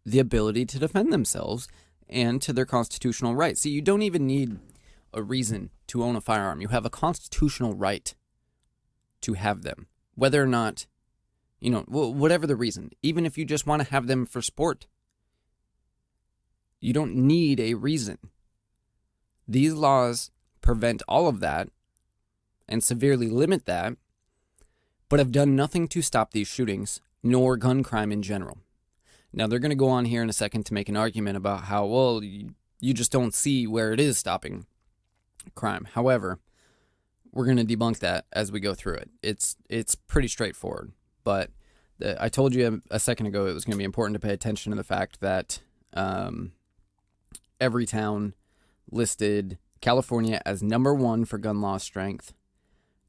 the ability to defend themselves and to their constitutional rights? See, you don't even need a reason to own a firearm. You have a constitutional right to have them, whether or not, whatever the reason. Even if you just want to have them for sport, you don't need a reason. These laws prevent all of that and severely limit that but have done nothing to stop these shootings, nor gun crime in general. Now, they're going to go on here in a second to make an argument about how, well, you just don't see where it is stopping crime. However, we're going to debunk that as we go through it. It's pretty straightforward, but I told you a second ago it was going to be important to pay attention to the fact that every town listed California as number 1 for gun law strength,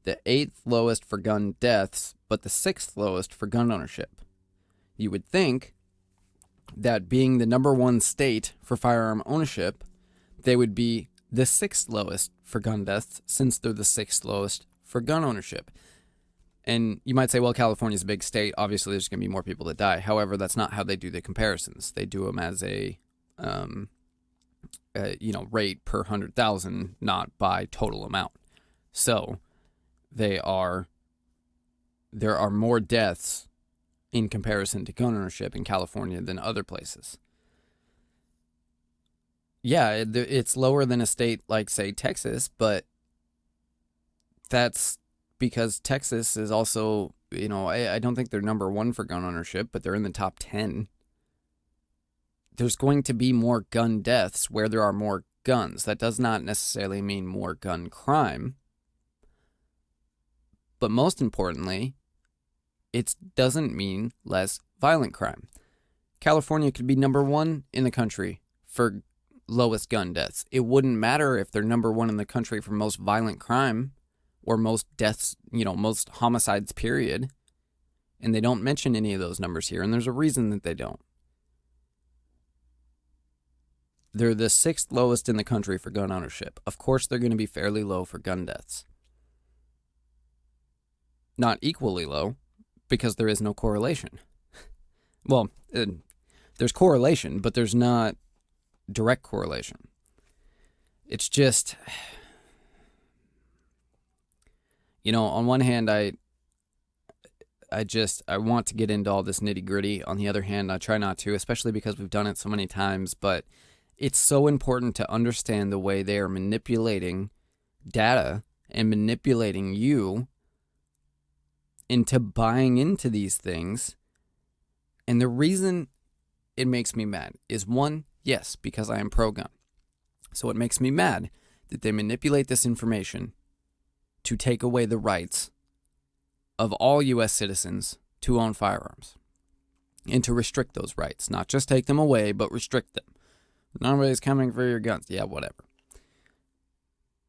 the 8th lowest for gun deaths, but the 6th lowest for gun ownership. You would think that being the number 1 state for firearm ownership, they would be the 6th lowest for gun deaths, since they're the 6th lowest for gun ownership. And you might say, well, California's a big state. Obviously, there's going to be more people that die. However, that's not how they do the comparisons. They do them as a rate per 100,000, not by total amount. So there are more deaths in comparison to gun ownership in California than other places. Yeah, it's lower than a state like, say, Texas, but that's because Texas is also, I don't think they're number 1 for gun ownership, but they're in the top 10. There's going to be more gun deaths where there are more guns. That does not necessarily mean more gun crime. But most importantly, it doesn't mean less violent crime. California could be number 1 in the country for lowest gun deaths. It wouldn't matter if they're number 1 in the country for most violent crime or most deaths, most homicides, period. And they don't mention any of those numbers here, and there's a reason that they don't. They're the 6th lowest in the country for gun ownership. Of course, they're going to be fairly low for gun deaths. Not equally low, because there is no correlation. Well, there's correlation, but there's not direct correlation. It's just, on one hand, I want to get into all this nitty gritty. On the other hand, I try not to, especially because we've done it so many times, but it's so important to understand the way they are manipulating data and manipulating you into buying into these things. And the reason it makes me mad is, one, yes, because I am pro-gun. So it makes me mad that they manipulate this information to take away the rights of all U.S. citizens to own firearms and to restrict those rights. Not just take them away, but restrict them. Nobody's coming for your guns. Yeah, whatever.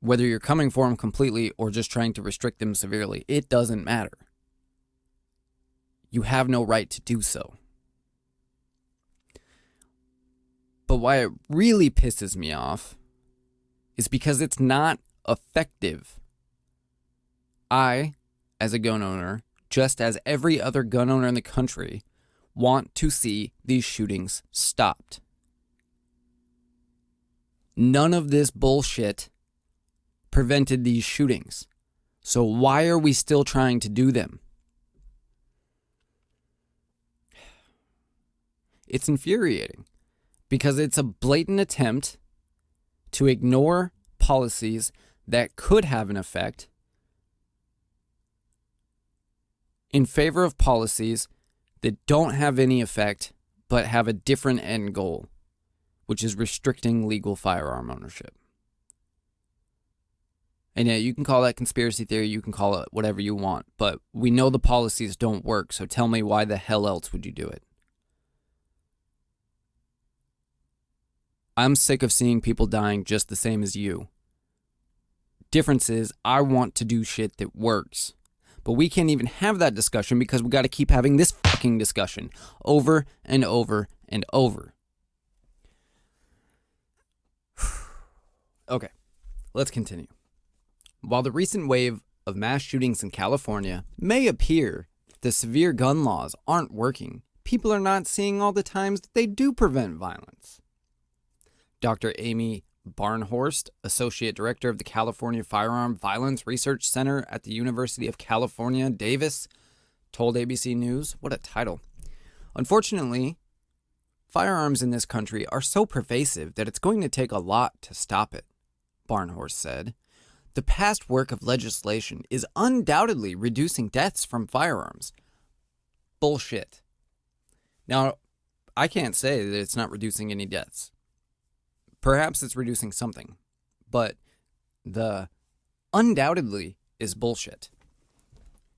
Whether you're coming for them completely or just trying to restrict them severely, it doesn't matter. You have no right to do so. But why it really pisses me off is because it's not effective. I, as a gun owner, just as every other gun owner in the country, want to see these shootings stopped. None of this bullshit prevented these shootings. So why are we still trying to do them? It's infuriating because it's a blatant attempt to ignore policies that could have an effect in favor of policies that don't have any effect but have a different end goal, which is restricting legal firearm ownership. And yeah, you can call that conspiracy theory, you can call it whatever you want, but we know the policies don't work, so tell me why the hell else would you do it? I'm sick of seeing people dying just the same as you. Difference is, I want to do shit that works. But we can't even have that discussion because we got to keep having this fucking discussion over and over and over. Okay, let's continue. While the recent wave of mass shootings in California may appear the severe gun laws aren't working, people are not seeing all the times that they do prevent violence. Dr. Amy Barnhorst, Associate Director of the California Firearm Violence Research Center at the University of California, Davis, told ABC News, what a title. Unfortunately, firearms in this country are so pervasive that it's going to take a lot to stop it, Barnhorst said. the past work of legislation is undoubtedly reducing deaths from firearms. Bullshit. Now, I can't say that it's not reducing any deaths. Perhaps it's reducing something, but the undoubtedly is bullshit.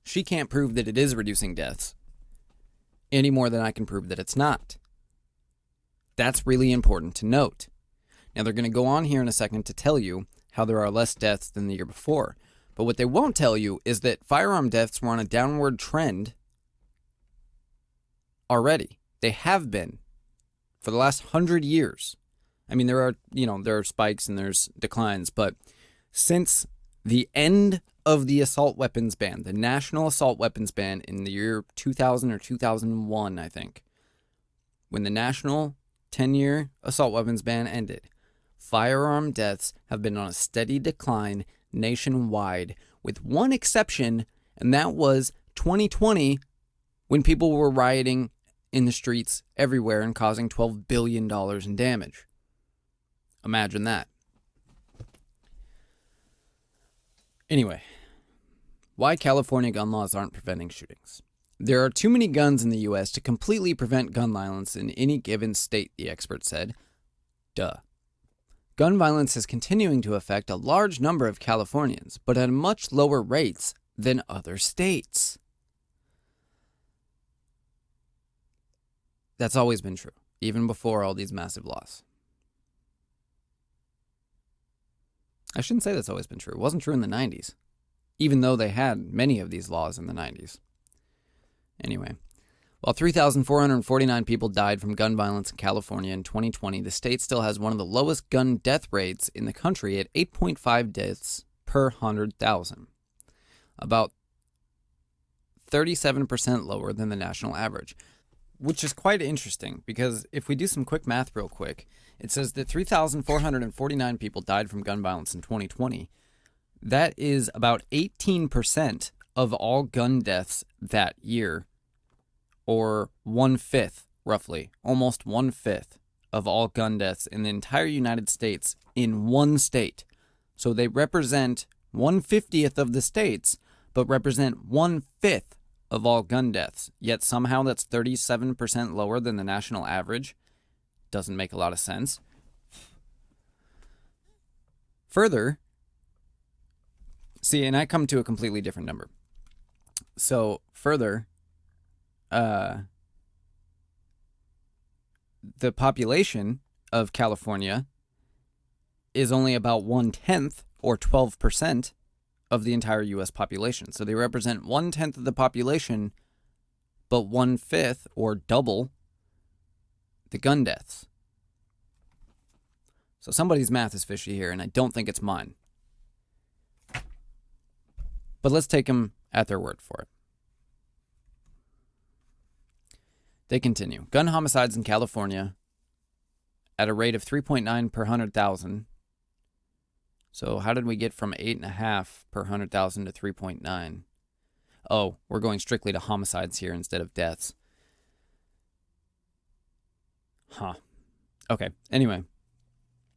She can't prove that it is reducing deaths any more than I can prove that it's not. That's really important to note. Now, they're going to go on here in a second to tell you how there are less deaths than the year before. But what they won't tell you is that firearm deaths were on a downward trend already. They have been for the last 100 years. I mean, there are spikes and there's declines, but since the end of the assault weapons ban, the national assault weapons ban in the year 2000 or 2001, I think, when the national 10-year assault weapons ban ended, firearm deaths have been on a steady decline nationwide, with one exception, and that was 2020, when people were rioting in the streets everywhere and causing $12 billion in damage. Imagine that. Anyway, why California gun laws aren't preventing shootings. There are too many guns in the U.S. to completely prevent gun violence in any given state, the expert said. Duh. Gun violence is continuing to affect a large number of Californians, but at much lower rates than other states. That's always been true, even before all these massive laws. I shouldn't say that's always been true. It wasn't true in the 90s, even though they had many of these laws in the 90s. Anyway, while 3,449 people died from gun violence in California in 2020, the state still has one of the lowest gun death rates in the country at 8.5 deaths per 100,000, about 37% lower than the national average, which is quite interesting because if we do some quick math real quick, it says that 3,449 people died from gun violence in 2020. That is about 18% of all gun deaths that year, or 1/5, roughly, almost 1/5 of all gun deaths in the entire United States in one state. So they represent 1/50th of the states, but represent 1/5 of all gun deaths. Yet somehow that's 37% lower than the national average. Doesn't make a lot of sense. Further, see, and I come to a completely different number. So further, the population of California is only about 1/10 or 12% of the entire U.S. population. So they represent 1/10 of the population, but 1/5 or double the gun deaths. So somebody's math is fishy here, and I don't think it's mine. But let's take them at their word for it. They continue. Gun homicides in California at a rate of 3.9 per 100,000. So how did we get from 8.5 per 100,000 to 3.9? Oh, we're going strictly to homicides here instead of deaths. Huh. Okay, anyway.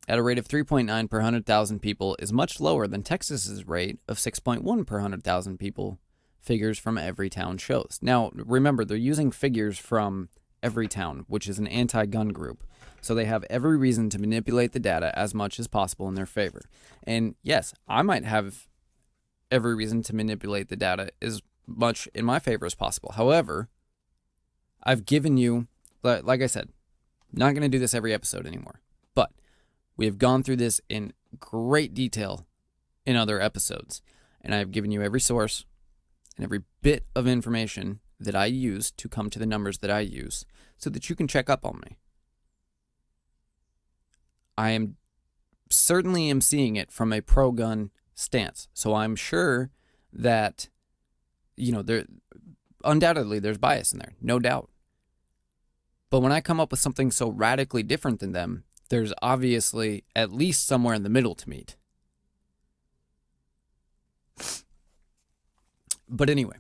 At a rate of 3.9 per 100,000 people is much lower than Texas's rate of 6.1 per 100,000 people, figures from Everytown shows. Now, remember, they're using figures from Everytown, which is an anti-gun group. So they have every reason to manipulate the data as much as possible in their favor. And yes, I might have every reason to manipulate the data as much in my favor as possible. However, I've given you, like I said, not going to do this every episode anymore. But we have gone through this in great detail in other episodes. And I have given you every source and every bit of information that I use to come to the numbers that I use so that you can check up on me. I am certainly seeing it from a pro-gun stance. So I'm sure that, there undoubtedly there's bias in there, no doubt. But when I come up with something so radically different than them, there's obviously at least somewhere in the middle to meet. But anyway,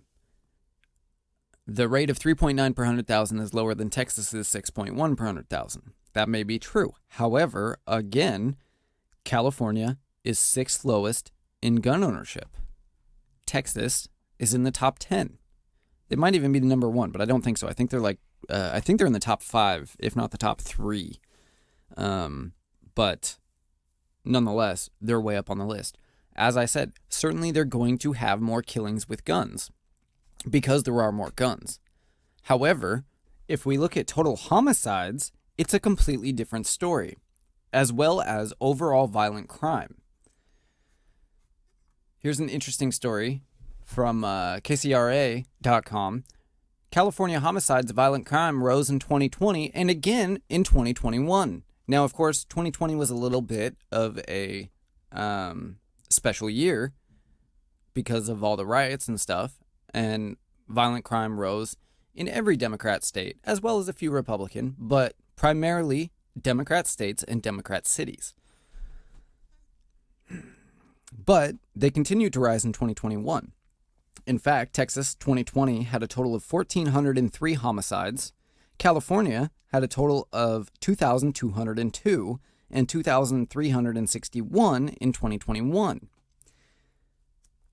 the rate of 3.9 per 100,000 is lower than Texas's 6.1 per 100,000. That may be true. However, again, California is 6th lowest in gun ownership. Texas is in the top 10. It might even be the number 1, but I don't think so. I think they're I think they're in the top 5, if not the top 3. But nonetheless, they're way up on the list. As I said, certainly they're going to have more killings with guns because there are more guns. However, if we look at total homicides, it's a completely different story, as well as overall violent crime. Here's an interesting story from KCRA.com. California homicides, violent crime rose in 2020 and again in 2021. Now, of course, 2020 was a little bit of a special year because of all the riots and stuff, and violent crime rose in every Democrat state, as well as a few Republican, but primarily Democrat states and Democrat cities. But they continued to rise in 2021. In fact, Texas 2020 had a total of 1,403 homicides. California had a total of 2,202 and 2,361 in 2021.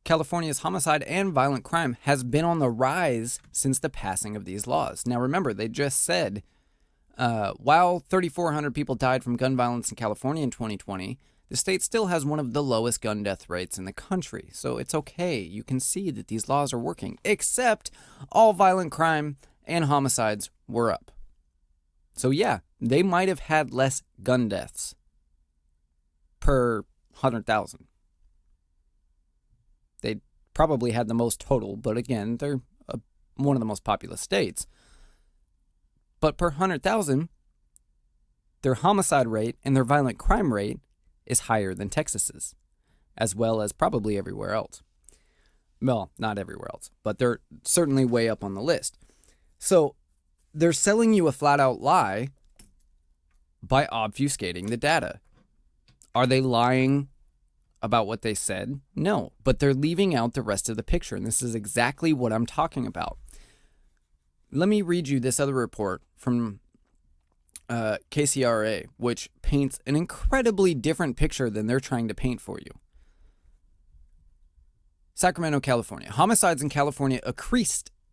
California's homicide and violent crime has been on the rise since the passing of these laws. Now remember, they just said, while 3,400 people died from gun violence in California in 2020, the state still has one of the lowest gun death rates in the country. So it's okay. You can see that these laws are working, except all violent crime and homicides were up. So yeah, they might have had less gun deaths per 100,000. They probably had the most total, but again, they're one of the most populous states. But per 100,000, their homicide rate and their violent crime rate is higher than Texas's, as well as probably everywhere else. Well, not everywhere else, but they're certainly way up on the list. So they're selling you a flat-out lie by obfuscating the data. Are they lying about what they said? No, but they're leaving out the rest of the picture, and this is exactly what I'm talking about. Let me read you this other report from KCRA, which paints an incredibly different picture than they're trying to paint for you. Sacramento, California. Homicides in California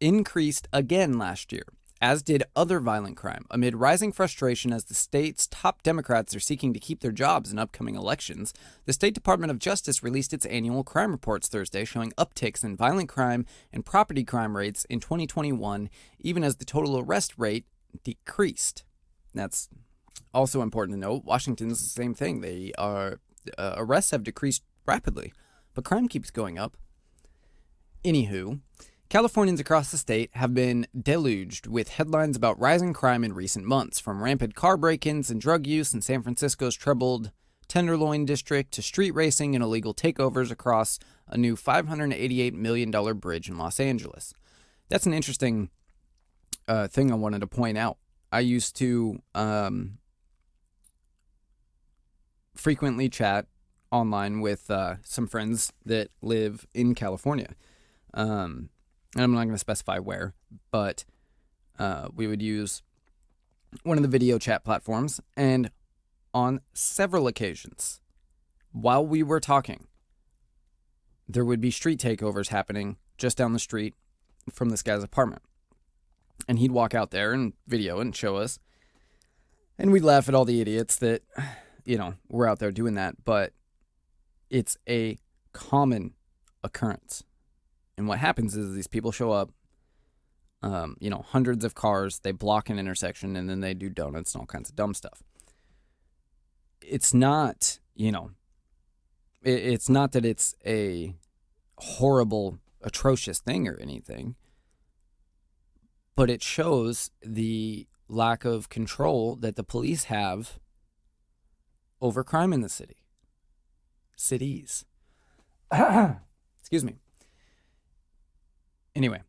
increased again last year, as did other violent crime, amid rising frustration as the state's top Democrats are seeking to keep their jobs in upcoming elections. The State Department of Justice released its annual crime reports Thursday, showing upticks in violent crime and property crime rates in 2021, even as the total arrest rate decreased. That's also important to note. Washington's the same thing. Arrests have decreased rapidly, but crime keeps going up. Anywho, Californians across the state have been deluged with headlines about rising crime in recent months, from rampant car break-ins and drug use in San Francisco's troubled Tenderloin district to street racing and illegal takeovers across a new $588 million bridge in Los Angeles. That's an interesting thing I wanted to point out. I used to frequently chat online with some friends that live in California. And I'm not going to specify where, but we would use one of the video chat platforms, and on several occasions, while we were talking, there would be street takeovers happening just down the street from this guy's apartment. And he'd walk out there and video and show us. And we'd laugh at all the idiots that, were out there doing that. But it's a common occurrence. And what happens is these people show up, hundreds of cars, they block an intersection, and then they do donuts and all kinds of dumb stuff. It's not, it's not that it's a horrible, atrocious thing or anything. But it shows the lack of control that the police have over crime in the cities. Excuse me. Anyway,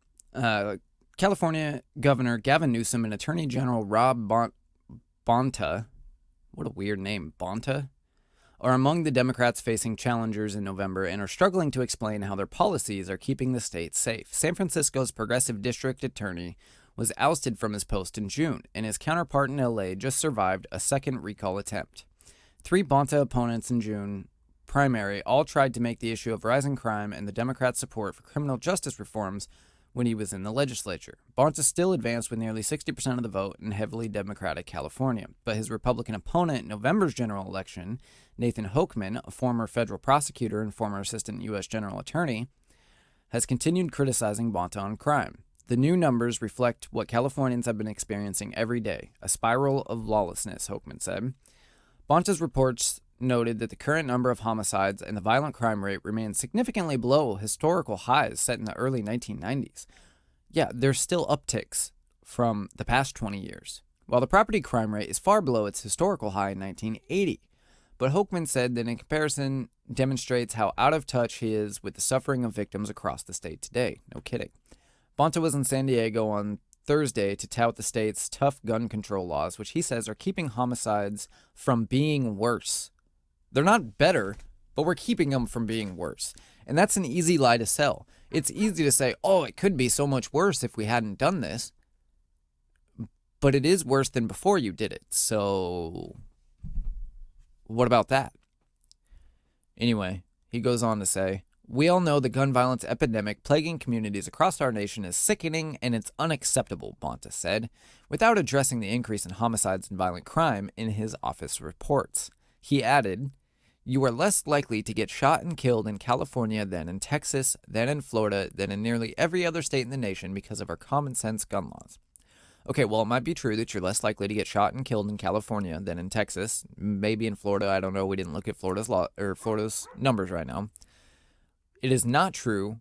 California Governor Gavin Newsom and Attorney General Rob Bonta, what a weird name, Bonta, are among the Democrats facing challengers in November and are struggling to explain how their policies are keeping the state safe. San Francisco's progressive district attorney was ousted from his post in June, and his counterpart in LA just survived a second recall attempt. 3 Bonta opponents in June primary all tried to make the issue of rising crime and the Democrats' support for criminal justice reforms when he was in the legislature. Bonta still advanced with nearly 60% of the vote in heavily Democratic California, but his Republican opponent in November's general election, Nathan Hochman, a former federal prosecutor and former assistant U.S. general attorney, has continued criticizing Bonta on crime. The new numbers reflect what Californians have been experiencing every day, a spiral of lawlessness, Hochman said. Bonta's reports noted that the current number of homicides and the violent crime rate remains significantly below historical highs set in the early 1990s. Yeah, there's still upticks from the past 20 years, while the property crime rate is far below its historical high in 1980. But Hochman said that in comparison demonstrates how out of touch he is with the suffering of victims across the state today. No kidding. Bonta was in San Diego on Thursday to tout the state's tough gun control laws, which he says are keeping homicides from being worse. They're not better, but we're keeping them from being worse. And that's an easy lie to sell. It's easy to say, oh, it could be so much worse if we hadn't done this. But it is worse than before you did it. So what about that? Anyway, he goes on to say, we all know the gun violence epidemic plaguing communities across our nation is sickening and it's unacceptable, Bonta said, without addressing the increase in homicides and violent crime in his office reports. He added, you are less likely to get shot and killed in California than in Texas, than in Florida, than in nearly every other state in the nation because of our common sense gun laws. Okay, well, it might be true that you're less likely to get shot and killed in California than in Texas, maybe in Florida. I don't know. We didn't look at Florida's numbers right now. It is not true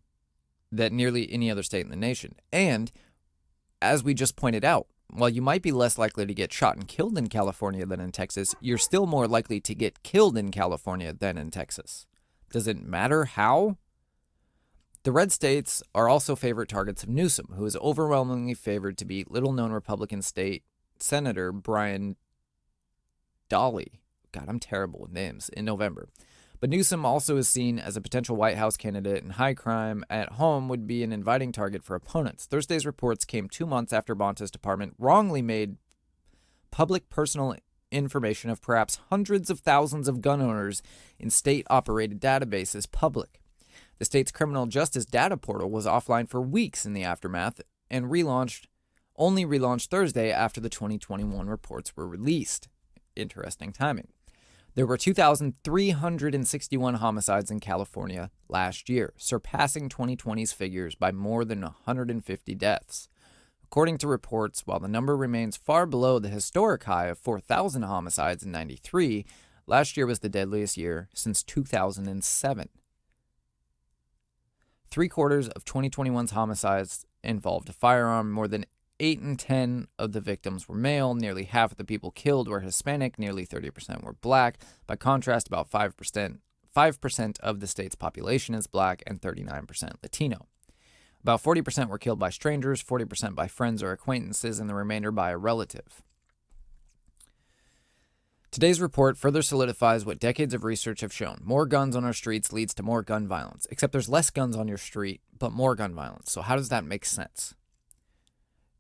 that nearly any other state in the nation. And as we just pointed out, while you might be less likely to get shot and killed in California than in Texas, you're still more likely to get killed in California than in Texas. Does it matter how? The red states are also favorite targets of Newsom, who is overwhelmingly favored to beat little-known Republican state Senator Brian Dolly. God, I'm terrible with names. In November. But Newsom also is seen as a potential White House candidate, and high crime at home would be an inviting target for opponents. Thursday's reports came 2 months after Bonta's department wrongly made public personal information of perhaps hundreds of thousands of gun owners in state-operated databases public. The state's criminal justice data portal was offline for weeks in the aftermath and only relaunched Thursday after the 2021 reports were released. Interesting timing. There were 2,361 homicides in California last year, surpassing 2020's figures by more than 150 deaths. According to reports, while the number remains far below the historic high of 4,000 homicides in 93, last year was the deadliest year since 2007. 3/4 of 2021's homicides involved a firearm. More than 8 in 10 of the victims were male. Nearly half of the people killed were Hispanic. Nearly 30% were black. By contrast, about 5% of the state's population is black and 39% Latino. About 40% were killed by strangers, 40% by friends or acquaintances, and the remainder by a relative. Today's report further solidifies what decades of research have shown. More guns on our streets leads to more gun violence, except there's less guns on your street, but more gun violence. So how does that make sense?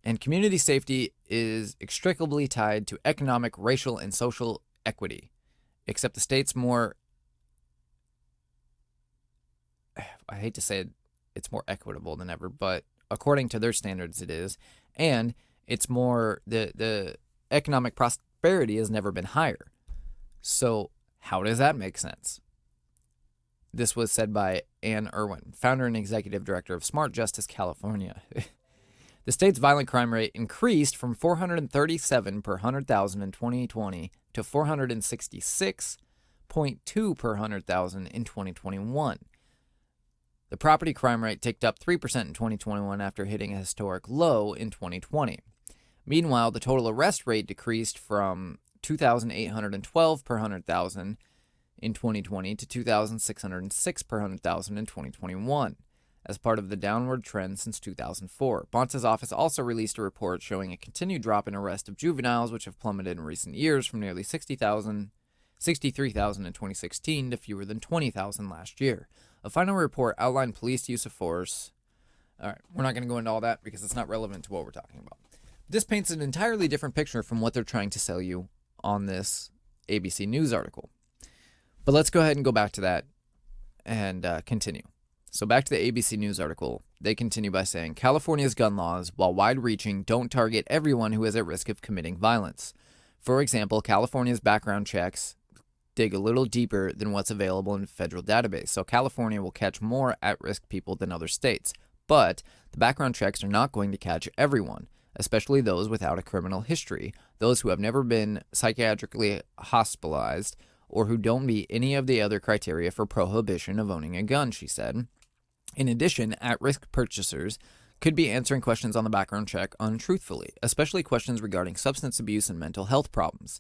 And community safety is inextricably tied to economic, racial, and social equity, except the state's more, I hate to say it, it's more equitable than ever, but according to their standards it is, and it's more, the economic prosperity has never been higher. So how does that make sense? This was said by Ann Irwin, founder and executive director of Smart Justice California. The state's violent crime rate increased from 437 per 100,000 in 2020 to 466.2 per 100,000 in 2021. The property crime rate ticked up 3% in 2021 after hitting a historic low in 2020. Meanwhile, the total arrest rate decreased from 2,812 per 100,000 in 2020 to 2,606 per 100,000 in 2021. As part of the downward trend since 2004. Bonta's office also released a report showing a continued drop in arrest of juveniles, which have plummeted in recent years from nearly 63,000 in 2016 to fewer than 20,000 last year. A final report outlined police use of force. All right, we're not going to go into all that because it's not relevant to what we're talking about. This paints an entirely different picture from what they're trying to sell you on this ABC News article. But let's go ahead and go back to that and continue. So back to the ABC News article. They continue by saying, California's gun laws, while wide-reaching, don't target everyone who is at risk of committing violence. For example, California's background checks dig a little deeper than what's available in the federal database, so California will catch more at-risk people than other states. But the background checks are not going to catch everyone, especially those without a criminal history, those who have never been psychiatrically hospitalized, or who don't meet any of the other criteria for prohibition of owning a gun, she said. In addition, at-risk purchasers could be answering questions on the background check untruthfully, especially questions regarding substance abuse and mental health problems.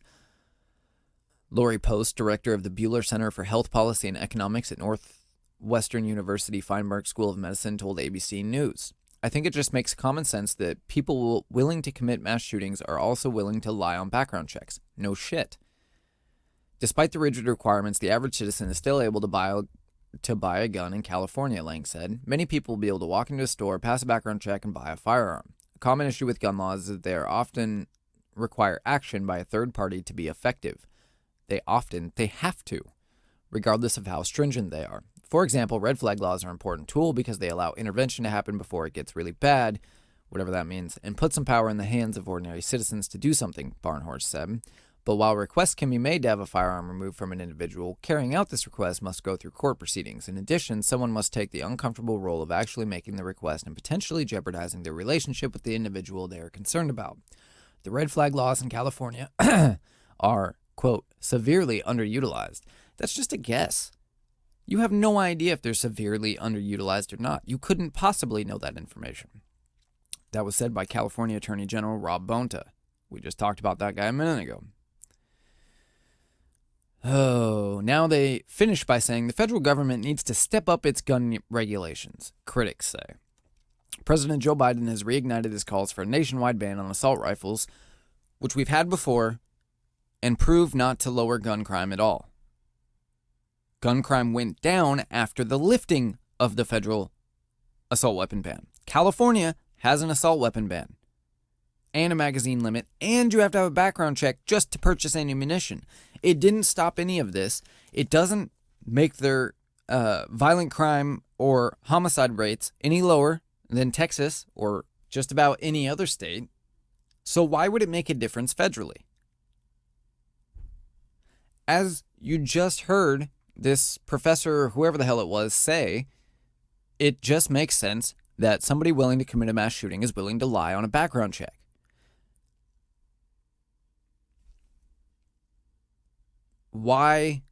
Lori Post, director of the Buehler Center for Health Policy and Economics at Northwestern University Feinberg School of Medicine, told ABC News, I think it just makes common sense that people willing to commit mass shootings are also willing to lie on background checks. No shit. Despite the rigid requirements, the average citizen is still able to buy a gun in California, Lang said. Many people will be able to walk into a store, pass a background check, and buy a firearm. A common issue with gun laws is that they often require action by a third party to be effective. They have to, regardless of how stringent they are. For example, red flag laws are an important tool because they allow intervention to happen before it gets really bad, whatever that means, and put some power in the hands of ordinary citizens to do something, Barnhorst said. But while requests can be made to have a firearm removed from an individual, carrying out this request must go through court proceedings. In addition, someone must take the uncomfortable role of actually making the request and potentially jeopardizing their relationship with the individual they are concerned about. The red flag laws in California are, quote, severely underutilized. That's just a guess. You have no idea if they're severely underutilized or not. You couldn't possibly know that information. That was said by California Attorney General Rob Bonta. We just talked about that guy a minute ago. Oh, now they finish by saying the federal government needs to step up its gun regulations, critics say. President Joe Biden has reignited his calls for a nationwide ban on assault rifles, which we've had before, and proved not to lower gun crime at all. Gun crime went down after the lifting of the federal assault weapon ban. California has an assault weapon ban and a magazine limit, and you have to have a background check just to purchase ammunition. It didn't stop any of this. It doesn't make their violent crime or homicide rates any lower than Texas or just about any other state. So why would it make a difference federally? As you just heard this professor, whoever the hell it was, say, it just makes sense that somebody willing to commit a mass shooting is willing to lie on a background check. Why?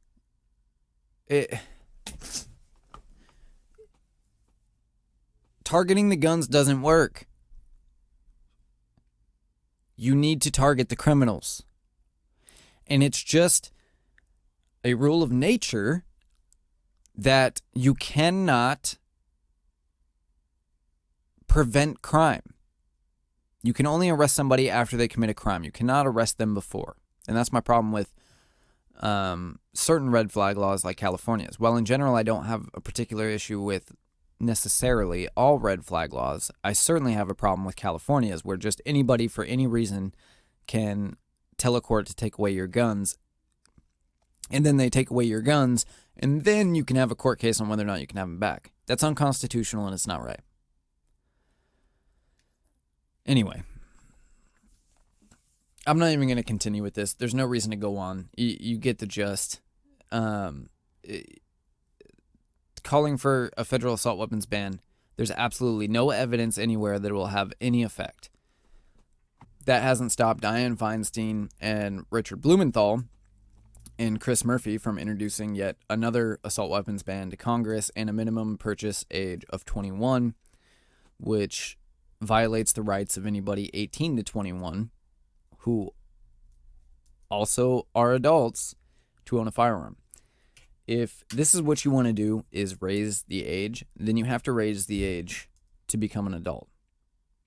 Targeting the guns doesn't work. You need to target the criminals. And it's just a rule of nature that you cannot prevent crime. You can only arrest somebody after they commit a crime. You cannot arrest them before. And that's my problem with certain red flag laws like California's. Well, in general, I don't have a particular issue with necessarily all red flag laws. I certainly have a problem with California's, where just anybody for any reason can tell a court to take away your guns, and then they take away your guns, and then you can have a court case on whether or not you can have them back. That's unconstitutional, and it's not right. Anyway, I'm not even going to continue with this. There's no reason to go on. You get the gist. Calling for a federal assault weapons ban, there's absolutely no evidence anywhere that it will have any effect. That hasn't stopped Dianne Feinstein and Richard Blumenthal and Chris Murphy from introducing yet another assault weapons ban to Congress and a minimum purchase age of 21, which violates the rights of anybody 18 to 21 who also are adults to own a firearm. If this is what you want to do, is raise the age, then you have to raise the age to become an adult.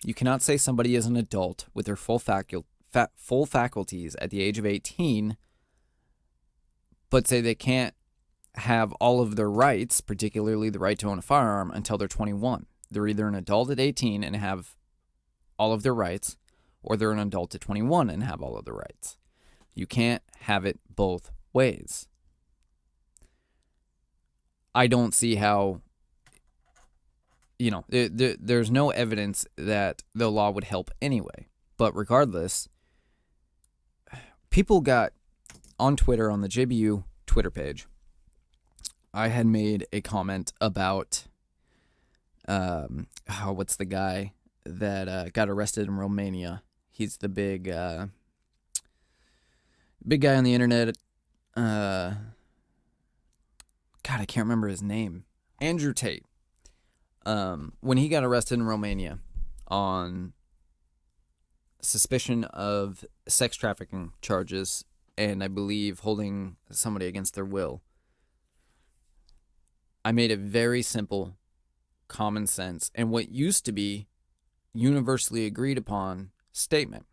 You cannot say somebody is an adult with their full faculties at the age of 18, but say they can't have all of their rights, particularly the right to own a firearm, until they're 21. They're either an adult at 18 and have all of their rights, or they're an adult at 21 and have all of the rights. You can't have it both ways. I don't see how, there's no evidence that the law would help anyway. But regardless, people got on Twitter, on the JBU Twitter page, I had made a comment about, what's the guy that got arrested in Romania? He's the big guy on the internet. God, I can't remember his name. Andrew Tate. When he got arrested in Romania on suspicion of sex trafficking charges and I believe holding somebody against their will, I made a very simple, common sense, and what used to be universally agreed upon statement,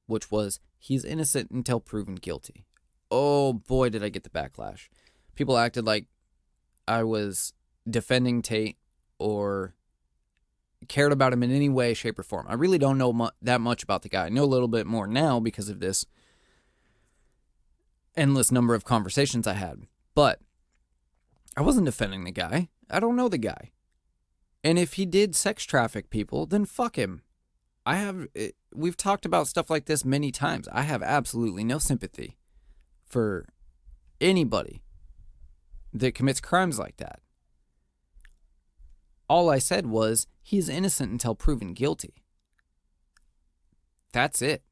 which was, he's innocent until proven guilty. Oh boy, did I get the backlash. People acted like I was defending Tate or cared about him in any way, shape, or form. I really don't know that much about the guy. I know a little bit more now because of this endless number of conversations I had. But I wasn't defending the guy. I don't know the guy. And if he did sex traffic people, then fuck him. We've talked about stuff like this many times. I have absolutely no sympathy for anybody that commits crimes like that. All I said was, he's innocent until proven guilty. That's it.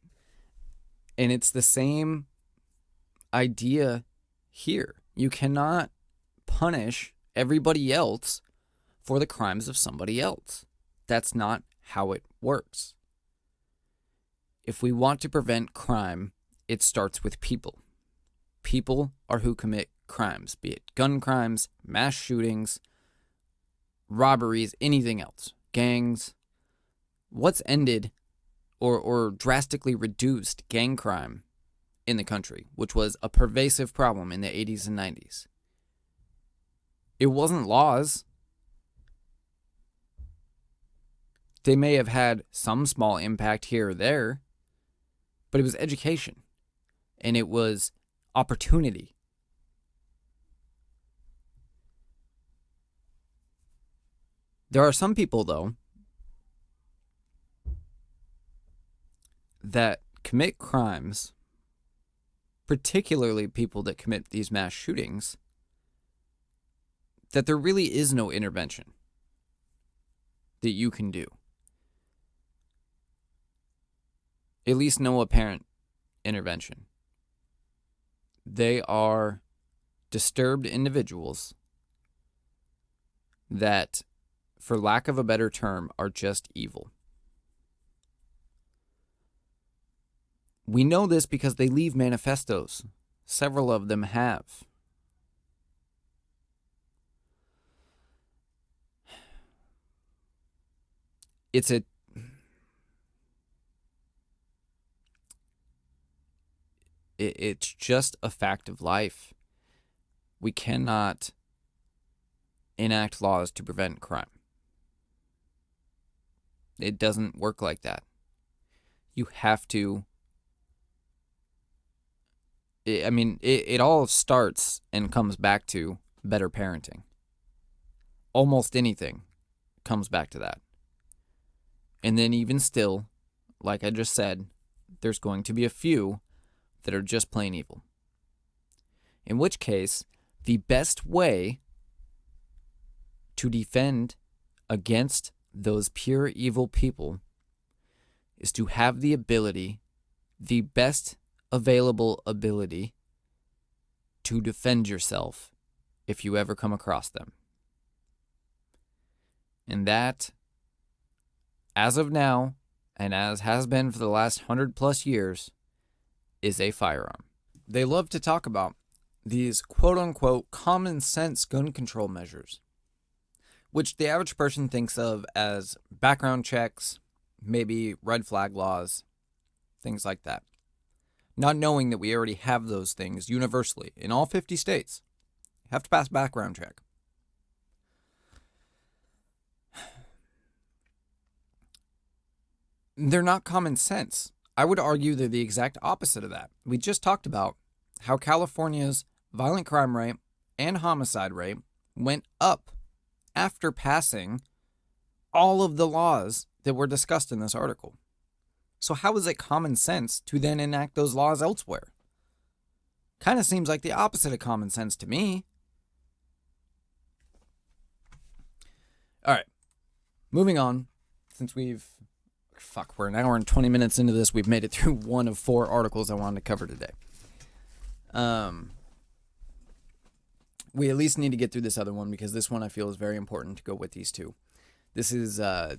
And it's the same idea here. You cannot punish everybody else for the crimes of somebody else. That's not how it works. If we want to prevent crime, it starts with people. People are who commit crimes, be it gun crimes, mass shootings, robberies, anything else, gangs. What's ended or drastically reduced gang crime in the country, which was a pervasive problem in the 80s and 90s? It wasn't laws. They may have had some small impact here or there, but it was education, and it was opportunity. There are some people, though, that commit crimes, particularly people that commit these mass shootings, that there really is no intervention that you can do. At least no apparent intervention. They are disturbed individuals that, for lack of a better term, are just evil. We know this because they leave manifestos. Several of them have. It's just a fact of life. We cannot enact laws to prevent crime. It doesn't work like that. You have to. It all starts and comes back to better parenting. Almost anything comes back to that. And then even still, like I just said, there's going to be a few that are just plain evil. In which case, the best way to defend against those pure evil people is to have the ability, the best available ability, to defend yourself if you ever come across them. And that, as of now, and as has been for the last 100+ years, is a firearm. They love to talk about these quote-unquote common sense gun control measures, which the average person thinks of as background checks, maybe red flag laws, things like that. Not knowing that we already have those things universally in all 50 states. You have to pass a background check. They're not common sense. I would argue they're the exact opposite of that. We just talked about how California's violent crime rate and homicide rate went up after passing all of the laws that were discussed in this article. So how is it common sense to then enact those laws elsewhere? Kind of seems like the opposite of common sense to me. All right, moving on. Since we're an hour and 20 minutes into this, we've made it through one of 4 articles I wanted to cover today. We at least need to get through this other one because this one I feel is very important to go with these two. This is a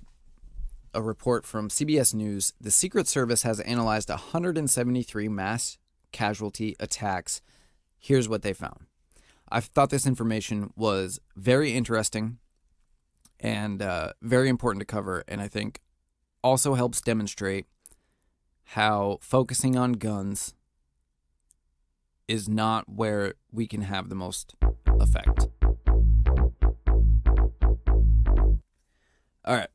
report from CBS News. The Secret Service has analyzed 173 mass casualty attacks. Here's what they found. I thought this information was very interesting and very important to cover, and I think also helps demonstrate how focusing on guns is not where we can have the most effect. All right.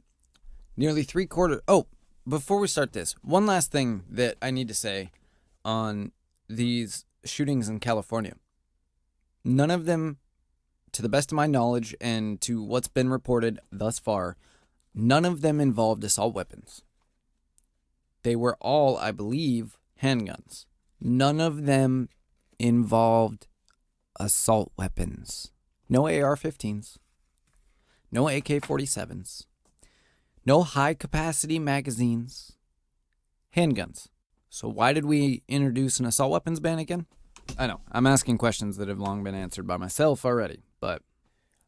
Nearly 3/4. Oh, before we start this, one last thing that I need to say on these shootings in California. None of them, to the best of my knowledge and to what's been reported thus far, none of them involved assault weapons. They were all, I believe, handguns. None of them involved assault weapons. No AR-15s. No AK-47s. No high-capacity magazines. Handguns. So why did we introduce an assault weapons ban again? I know, I'm asking questions that have long been answered by myself already, but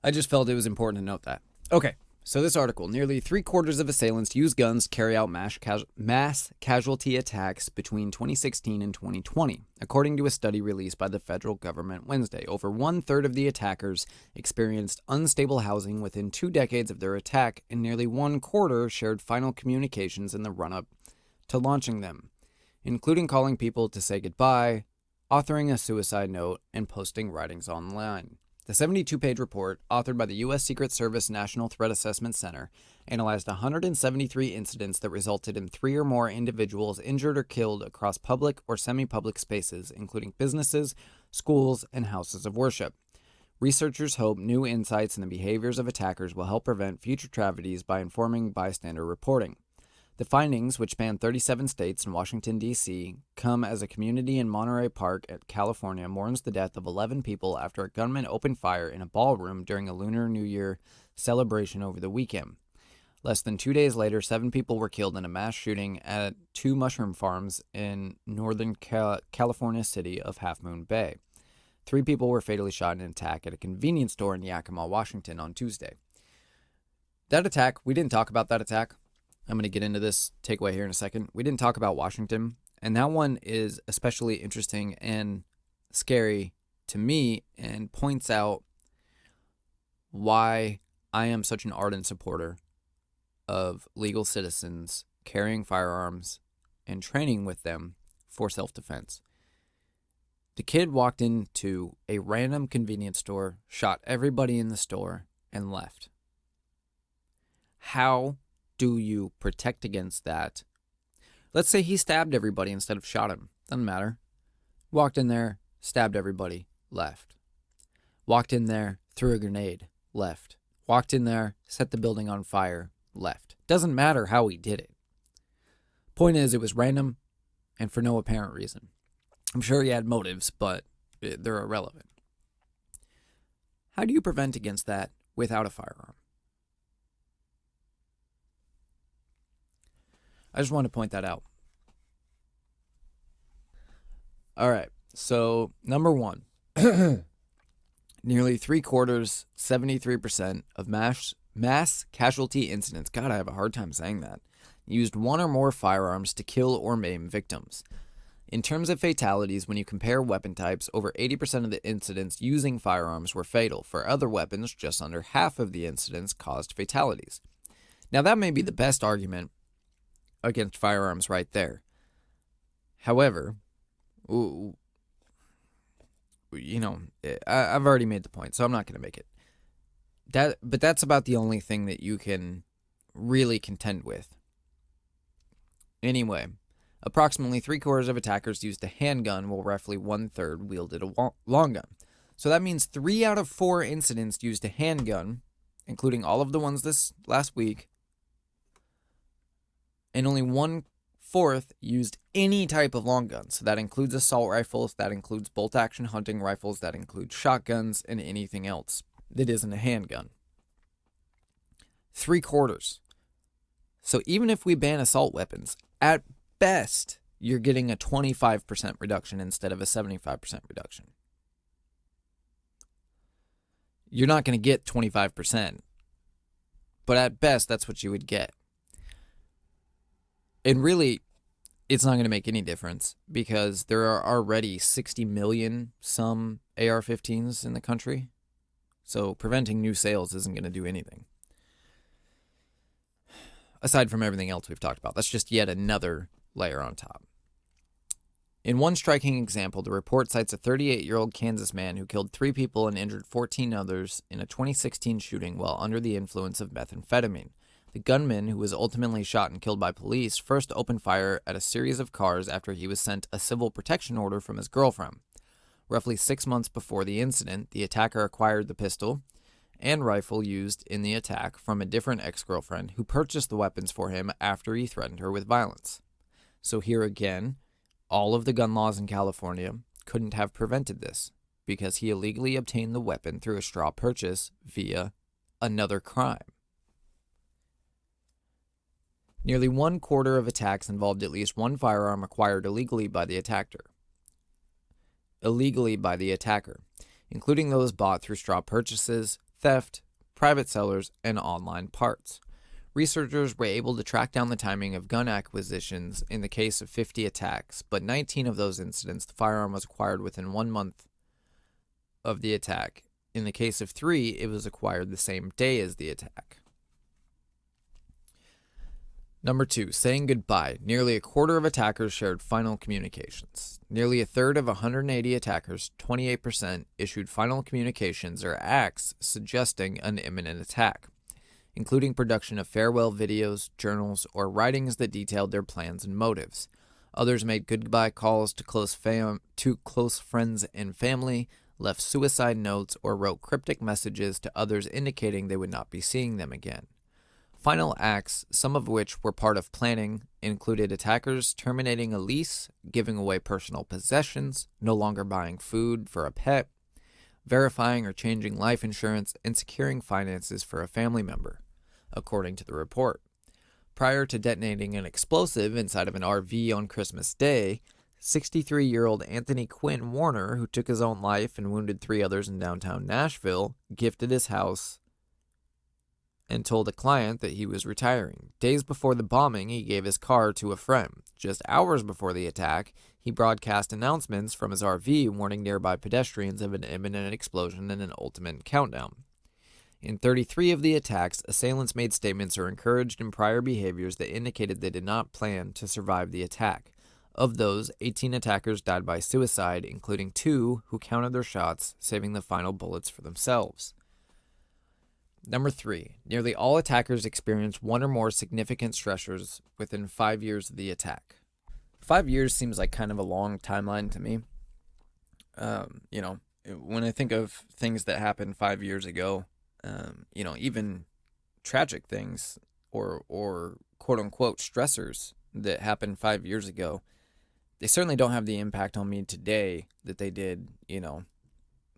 I just felt it was important to note that. Okay, so this article, nearly 3/4 of assailants use guns to carry out mass casualty attacks between 2016 and 2020. According to a study released by the federal government Wednesday, over 1/3 of the attackers experienced unstable housing within 2 decades of their attack, and nearly 1/4 shared final communications in the run-up to launching them, including calling people to say goodbye, authoring a suicide note, and posting writings online. The 72-page report, authored by the U.S. Secret Service National Threat Assessment Center, analyzed 173 incidents that resulted in 3 or more individuals injured or killed across public or semi-public spaces, including businesses, schools, and houses of worship. Researchers hope new insights in the behaviors of attackers will help prevent future tragedies by informing bystander reporting. The findings, which span 37 states and Washington, D.C., come as a community in Monterey Park, California, mourns the death of 11 people after a gunman opened fire in a ballroom during a Lunar New Year celebration over the weekend. Less than 2 days later, 7 people were killed in a mass shooting at 2 mushroom farms in northern California city of Half Moon Bay. 3 people were fatally shot in an attack at a convenience store in Yakima, Washington on Tuesday. That attack, we didn't talk about that attack. I'm going to get into this takeaway here in a second. We didn't talk about Washington, and that one is especially interesting and scary to me and points out why I am such an ardent supporter of legal citizens carrying firearms and training with them for self-defense. The kid walked into a random convenience store, shot everybody in the store, and left. How do you protect against that? Let's say he stabbed everybody instead of shot him. Doesn't matter. Walked in there, stabbed everybody, left. Walked in there, threw a grenade, left. Walked in there, set the building on fire, left. Doesn't matter how he did it. Point is, it was random and for no apparent reason. I'm sure he had motives, but they're irrelevant. How do you prevent against that without a firearm? I just want to point that out. All right, so number one, nearly 3/4, 73% of mass casualty incidents, God, I have a hard time saying that, used 1 or more firearms to kill or maim victims. In terms of fatalities, when you compare weapon types, over 80% of the incidents using firearms were fatal. For other weapons, just under half of the incidents caused fatalities. Now, that may be the best argument against firearms right there. However, I've already made the point, so I'm not going to make it. But that's about the only thing that you can really contend with. Anyway, approximately 3/4 of attackers used a handgun, while roughly 1/3 wielded a long gun. So that means 3 out of 4 incidents used a handgun, including all of the ones this last week, and only 1/4 used any type of long gun. So that includes assault rifles, that includes bolt-action hunting rifles, that includes shotguns, and anything else that isn't a handgun. 3/4. So even if we ban assault weapons, at best, you're getting a 25% reduction instead of a 75% reduction. You're not going to get 25%, but at best, that's what you would get. And really, it's not going to make any difference because there are already 60 million some AR-15s in the country. So preventing new sales isn't going to do anything. Aside from everything else we've talked about, that's just yet another layer on top. In one striking example, the report cites a 38-year-old Kansas man who killed 3 people and injured 14 others in a 2016 shooting while under the influence of methamphetamine. The gunman, who was ultimately shot and killed by police, first opened fire at a series of cars after he was sent a civil protection order from his girlfriend. Roughly 6 months before the incident, the attacker acquired the pistol and rifle used in the attack from a different ex-girlfriend who purchased the weapons for him after he threatened her with violence. So here again, all of the gun laws in California couldn't have prevented this because he illegally obtained the weapon through a straw purchase via another crime. Nearly 1/4 of attacks involved at least one firearm acquired illegally by the attacker, including those bought through straw purchases, theft, private sellers, and online parts. Researchers were able to track down the timing of gun acquisitions in the case of 50 attacks, but 19 of those incidents, the firearm was acquired within 1 month of the attack. In the case of 3, it was acquired the same day as the attack. Number 2, saying goodbye. Nearly 1/4 of attackers shared final communications. Nearly 1/3 of 180 attackers, 28%, issued final communications or acts suggesting an imminent attack, including production of farewell videos, journals, or writings that detailed their plans and motives. Others made goodbye calls to close friends and family, left suicide notes, or wrote cryptic messages to others indicating they would not be seeing them again. Final acts, some of which were part of planning, included attackers terminating a lease, giving away personal possessions, no longer buying food for a pet, verifying or changing life insurance, and securing finances for a family member, according to the report. Prior to detonating an explosive inside of an RV on Christmas Day, 63-year-old Anthony Quinn Warner, who took his own life and wounded 3 others in downtown Nashville, gifted his house and told a client that he was retiring. Days before the bombing, he gave his car to a friend. Just hours before the attack, he broadcast announcements from his RV warning nearby pedestrians of an imminent explosion and an ultimate countdown. In 33 of the attacks, assailants made statements or encouraged in prior behaviors that indicated they did not plan to survive the attack. Of those, 18 attackers died by suicide, including 2 who counted their shots, saving the final bullets for themselves. Number 3, nearly all attackers experienced 1 or more significant stressors within 5 years of the attack. 5 years seems like kind of a long timeline to me. When I think of things that happened 5 years ago, even tragic things or quote unquote stressors that happened 5 years ago, they certainly don't have the impact on me today that they did,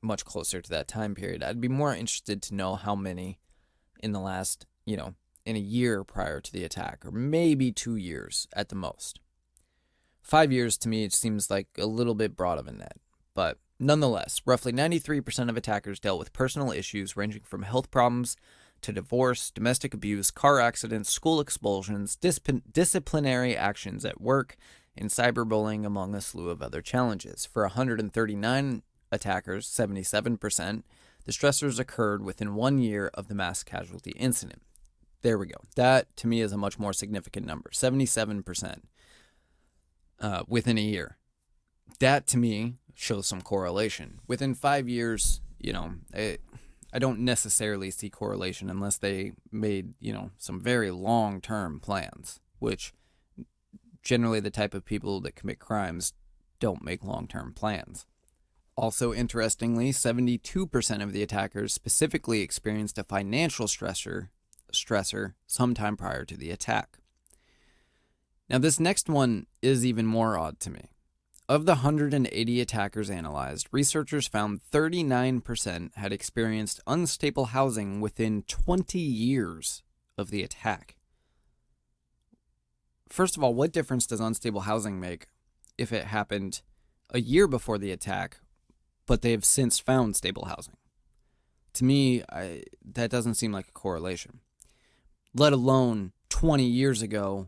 much closer to that time period. I'd be more interested to know how many in the last, in a year prior to the attack, or maybe 2 years at the most. 5 years to me, it seems like a little bit broad of a net, but nonetheless, roughly 93% of attackers dealt with personal issues ranging from health problems to divorce, domestic abuse, car accidents, school expulsions, disciplinary actions at work, and cyberbullying, among a slew of other challenges. For 139 attackers, 77%, the stressors occurred within 1 year of the mass casualty incident. There we go. That, to me, is a much more significant number. 77% within a year. That, to me, shows some correlation. Within 5 years, I don't necessarily see correlation unless they made, some very long-term plans, which generally the type of people that commit crimes don't make long-term plans. Also, interestingly, 72% of the attackers specifically experienced a financial stressor sometime prior to the attack. Now, this next one is even more odd to me. Of the 180 attackers analyzed, researchers found 39% had experienced unstable housing within 20 years of the attack. First of all, what difference does unstable housing make if it happened a year before the attack, but they have since found stable housing? To me, that doesn't seem like a correlation. Let alone 20 years ago,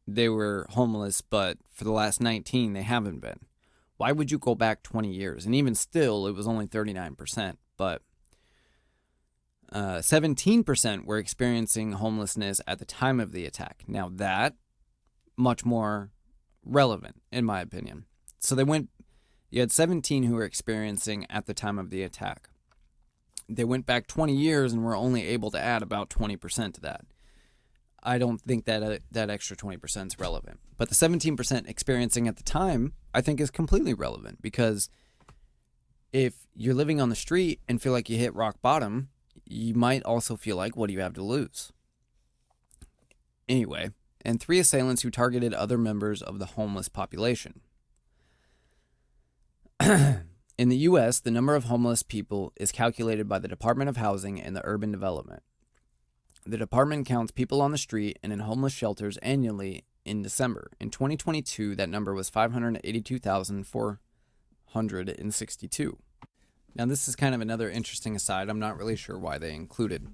they were homeless, but for the last 19, they haven't been. Why would you go back 20 years? And even still, it was only 39%, but 17% were experiencing homelessness at the time of the attack. Now that, much more relevant, in my opinion. So you had 17 who were experiencing at the time of the attack. They went back 20 years and were only able to add about 20% to that. I don't think that that extra 20% is relevant. But the 17% experiencing at the time, I think, is completely relevant, because if you're living on the street and feel like you hit rock bottom, you might also feel like, what do you have to lose? Anyway, and 3 assailants who targeted other members of the homeless population. In the U.S., the number of homeless people is calculated by the Department of Housing and Urban Development. The department counts people on the street and in homeless shelters annually in December. In 2022, that number was 582,462. Now, this is kind of another interesting aside. I'm not really sure why they included.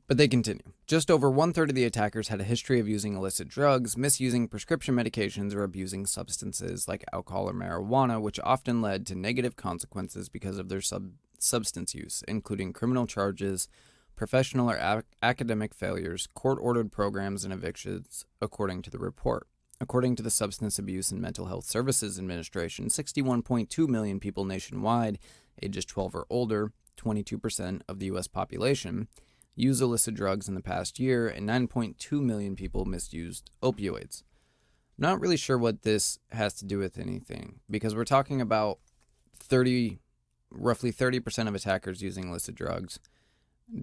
But they continue. Just over 1/3 of the attackers had a history of using illicit drugs, misusing prescription medications, or abusing substances like alcohol or marijuana, which often led to negative consequences because of their substance use, including criminal charges, professional or academic failures, court-ordered programs, and evictions, according to the report. According to the Substance Abuse and Mental Health Services Administration, 61.2 million people nationwide, ages 12 or older, 22% of the U.S. population, use illicit drugs in the past year, and 9.2 million people misused opioids. I'm not really sure what this has to do with anything, because we're talking about roughly 30% of attackers using illicit drugs,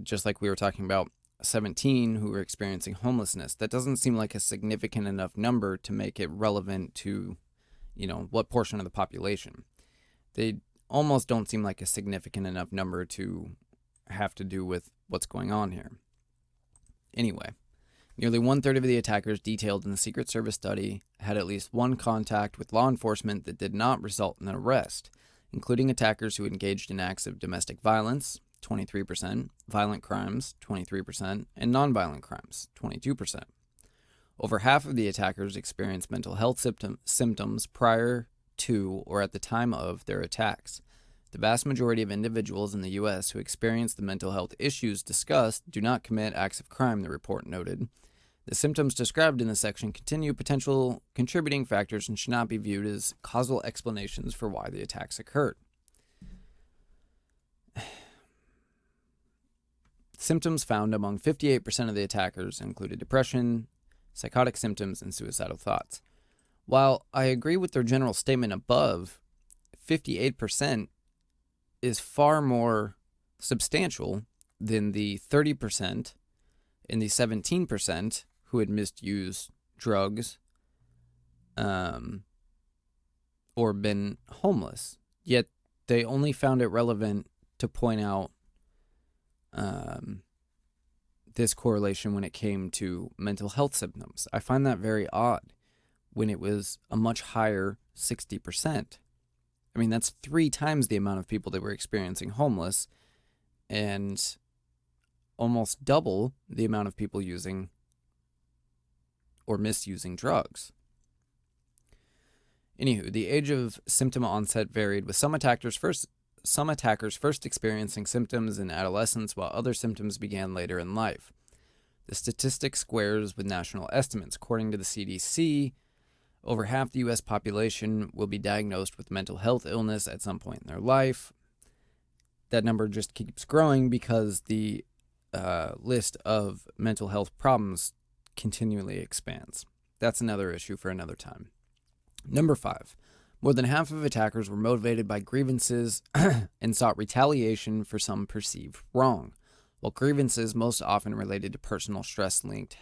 just like we were talking about 17 who were experiencing homelessness. That doesn't seem like a significant enough number to make it relevant to, what portion of the population. They almost don't seem like a significant enough number to have to do with what's going on here. Anyway, nearly 1/3 of the attackers detailed in the Secret Service study had at least one contact with law enforcement that did not result in an arrest, including attackers who engaged in acts of domestic violence, 23%, violent crimes, 23%, and nonviolent crimes, 22%. Over half of the attackers experienced mental health symptoms prior to or at the time of their attacks. The vast majority of individuals in the U.S. who experience the mental health issues discussed do not commit acts of crime, the report noted. The symptoms described in this section continue potential contributing factors and should not be viewed as causal explanations for why the attacks occurred. Symptoms found among 58% of the attackers included depression, psychotic symptoms, and suicidal thoughts. While I agree with their general statement above, 58% is far more substantial than the 30% and the 17% who had misused drugs or been homeless. Yet they only found it relevant to point out this correlation when it came to mental health symptoms. I find that very odd when it was a much higher 60%. I mean, that's 3 times the amount of people that were experiencing homeless and almost double the amount of people using or misusing drugs. Anywho, the age of symptom onset varied, with some attackers first experiencing symptoms in adolescence, while other symptoms began later in life. The statistic squares with national estimates. According to the CDC, over half the U.S. population will be diagnosed with mental health illness at some point in their life. That number just keeps growing because the list of mental health problems continually expands. That's another issue for another time. Number 5. More than half of attackers were motivated by grievances and sought retaliation for some perceived wrong, while grievances most often related to personal stress linked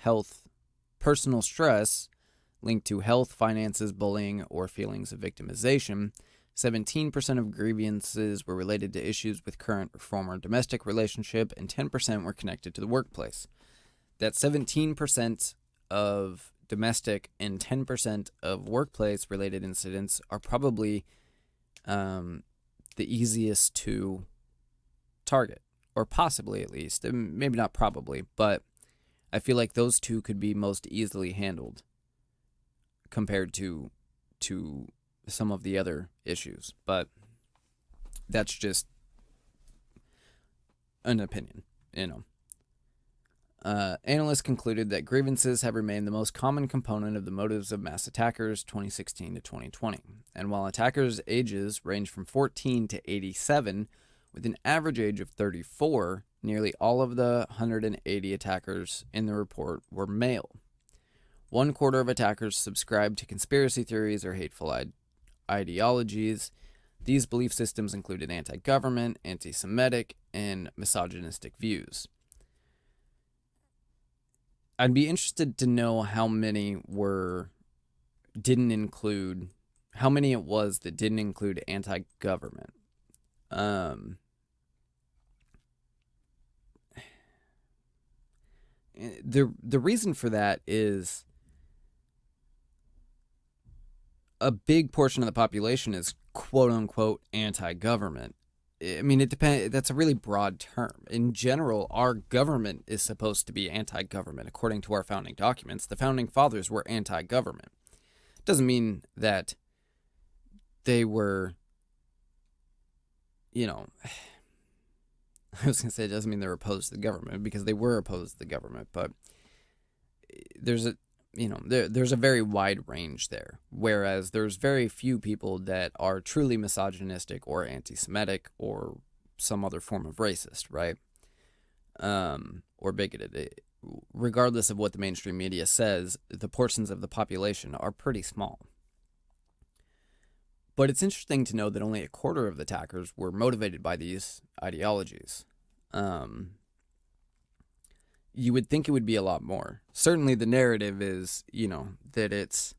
to health, finances, bullying, or feelings of victimization. 17% of grievances were related to issues with current or former domestic relationship, and 10% were connected to the workplace. That 17% of domestic and 10% of workplace-related incidents are probably the easiest to target, or possibly at least. Maybe not probably, but I feel like those two could be most easily handled compared to some of the other issues. But that's just an opinion, Analysts concluded that grievances have remained the most common component of the motives of mass attackers 2016 to 2020. And while attackers' ages range from 14 to 87, with an average age of 34, nearly all of the 180 attackers in the report were male. 1/4 of attackers subscribed to conspiracy theories or hateful ideologies. These belief systems included anti-government, anti-Semitic, and misogynistic views. I'd be interested to know how many it was that didn't include anti-government. The reason for that is a big portion of the population is quote unquote anti-government. I mean, it depends. That's a really broad term. In general, our government is supposed to be anti-government. According to our founding documents, the founding fathers were anti-government. Doesn't mean that they were, I was going to say it doesn't mean they're opposed to the government, because they were opposed to the government, but there's a very wide range there, whereas there's very few people that are truly misogynistic or anti-Semitic or some other form of racist, right? Or bigoted. Regardless of what the mainstream media says, the portions of the population are pretty small. But it's interesting to know that only 1/4 of the attackers were motivated by these ideologies. You would think it would be a lot more. Certainly the narrative is, that it's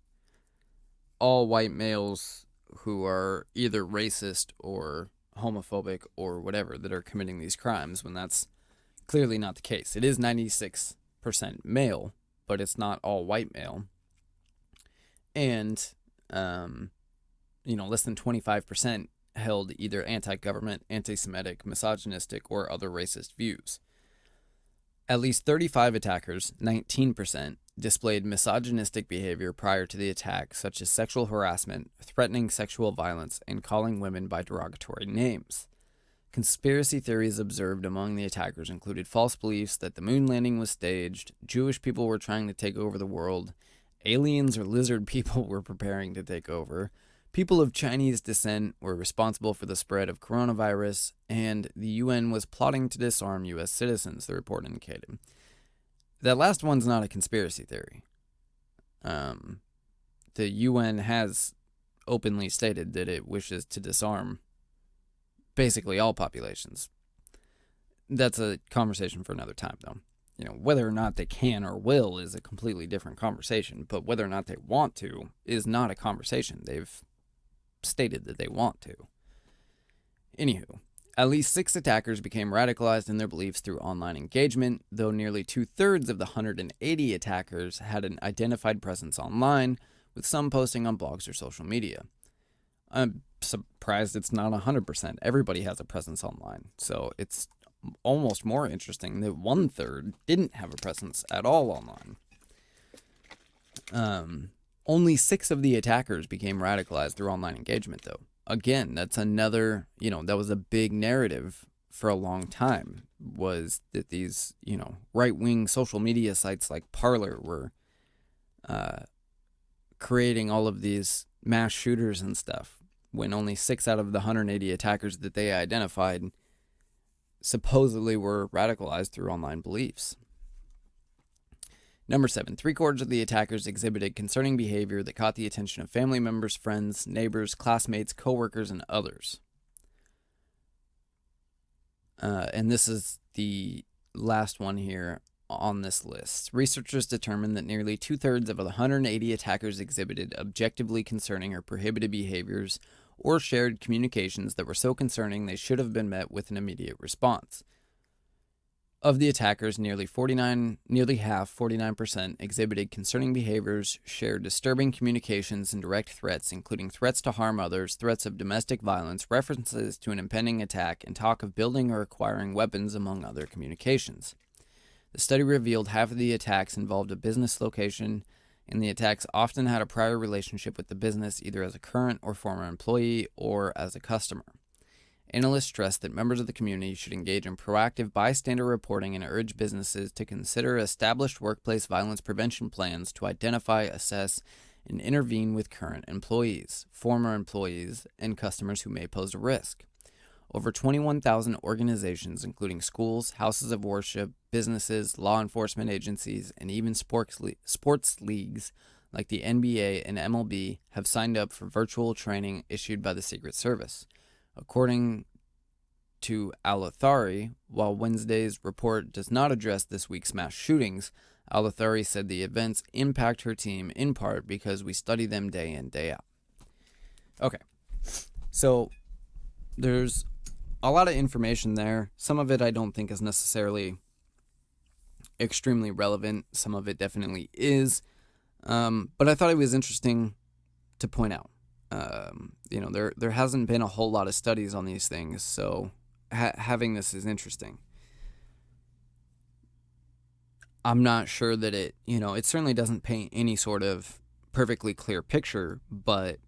all white males who are either racist or homophobic or whatever that are committing these crimes, when that's clearly not the case. It is 96% male, but it's not all white male. And, less than 25% held either anti-government, anti-Semitic, misogynistic, or other racist views. At least 35 attackers, 19%, displayed misogynistic behavior prior to the attack, such as sexual harassment, threatening sexual violence, and calling women by derogatory names. Conspiracy theories observed among the attackers included false beliefs that the moon landing was staged, Jewish people were trying to take over the world, aliens or lizard people were preparing to take over, people of Chinese descent were responsible for the spread of coronavirus, and the UN was plotting to disarm U.S. citizens, the report indicated. That last one's not a conspiracy theory. The UN has openly stated that it wishes to disarm basically all populations. That's a conversation for another time, though. Whether or not they can or will is a completely different conversation, but whether or not they want to is not a conversation. They've stated that they want to. Anywho, at least 6 attackers became radicalized in their beliefs through online engagement, though nearly 2/3 of the 180 attackers had an identified presence online, with some posting on blogs or social media. I'm surprised it's not 100%. Everybody has a presence online, so it's almost more interesting that 1/3 didn't have a presence at all online. Only 6 of the attackers became radicalized through online engagement, though. Again, that's another, that was a big narrative for a long time, was that these, right-wing social media sites like Parler were creating all of these mass shooters and stuff, when only 6 out of the 180 attackers that they identified supposedly were radicalized through online beliefs. Number 7, 3/4 of the attackers exhibited concerning behavior that caught the attention of family members, friends, neighbors, classmates, coworkers, and others. And this is the last one here on this list. Researchers determined that nearly 2/3 of the 180 attackers exhibited objectively concerning or prohibited behaviors or shared communications that were so concerning they should have been met with an immediate response. Of the attackers, nearly half, 49%, exhibited concerning behaviors, shared disturbing communications, and direct threats, including threats to harm others, threats of domestic violence, references to an impending attack, and talk of building or acquiring weapons, among other communications. The study revealed half of the attacks involved a business location, and the attacks often had a prior relationship with the business, either as a current or former employee or as a customer. Analysts stressed that members of the community should engage in proactive bystander reporting and urge businesses to consider established workplace violence prevention plans to identify, assess, and intervene with current employees, former employees, and customers who may pose a risk. Over 21,000 organizations, including schools, houses of worship, businesses, law enforcement agencies, and even sports leagues like the NBA and MLB, have signed up for virtual training issued by the Secret Service. According to Al-Athari, while Wednesday's report does not address this week's mass shootings, Al-Athari said the events impact her team in part because we study them day in, day out. Okay, so there's a lot of information there. Some of it I don't think is necessarily extremely relevant. Some of it definitely is. But I thought it was interesting to point out. There hasn't been a whole lot of studies on these things, so having this is interesting. I'm not sure that it certainly doesn't paint any sort of perfectly clear picture, but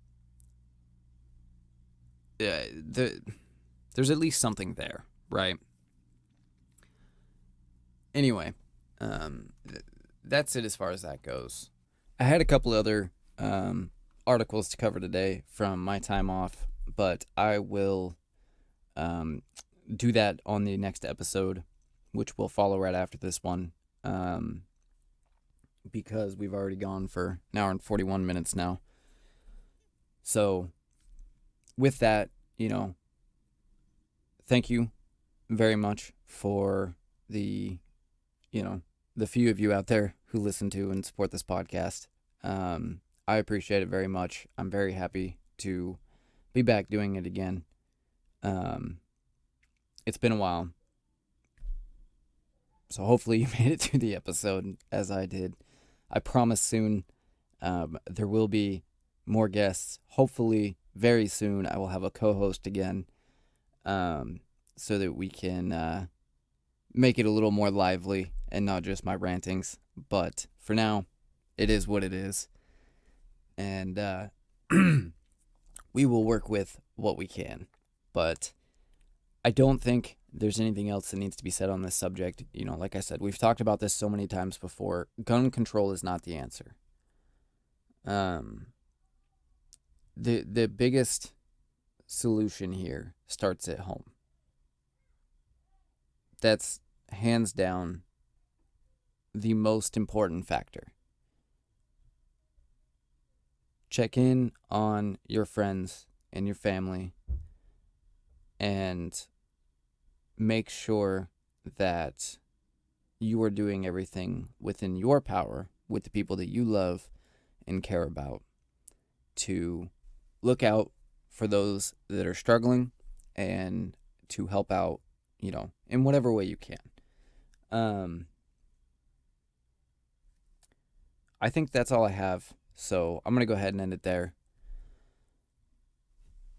there's at least something there, right? Anyway, that's it as far as that goes. I had a couple other articles to cover today from my time off, but I will do that on the next episode, which will follow right after this one, because we've already gone for an hour and 41 minutes now. So with that, thank you very much for the few of you out there who listen to and support this podcast. I appreciate it very much. I'm very happy to be back doing it again. It's been a while. So hopefully you made it through the episode as I did. I promise soon there will be more guests. Hopefully very soon I will have a co-host again, so that we can make it a little more lively and not just my rantings. But for now, it is what it is. And we will work with what we can. But I don't think there's anything else that needs to be said on this subject. Like I said, we've talked about this so many times before. Gun control is not the answer. The biggest solution here starts at home. That's hands down the most important factor. Check in on your friends and your family and make sure that you are doing everything within your power with the people that you love and care about to look out for those that are struggling and to help out, in whatever way you can. I think that's all I have. So I'm going to go ahead and end it there.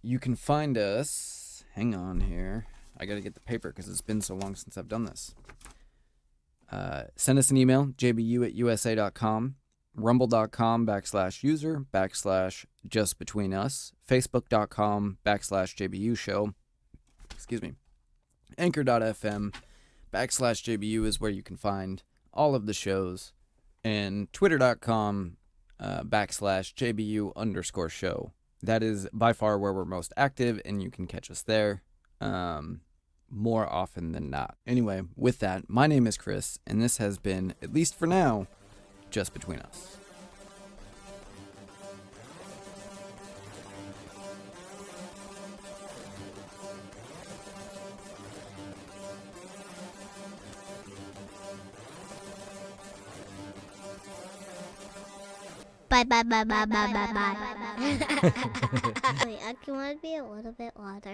You can find us... Hang on here. I got to get the paper because it's been so long since I've done this. Send us an email, jbu@usa.com, rumble.com/user/justbetweenus, facebook.com/JBU show. Excuse me. Anchor.fm/JBU is where you can find all of the shows. And twitter.com /JBU_show. That is by far where we're most active, and you can catch us there more often than not. Anyway, with that, my name is Chris, and this has been, at least for now, just between us. Bye, bye, bye, bye, bye, bye, bye. Wait, I want to be a little bit louder.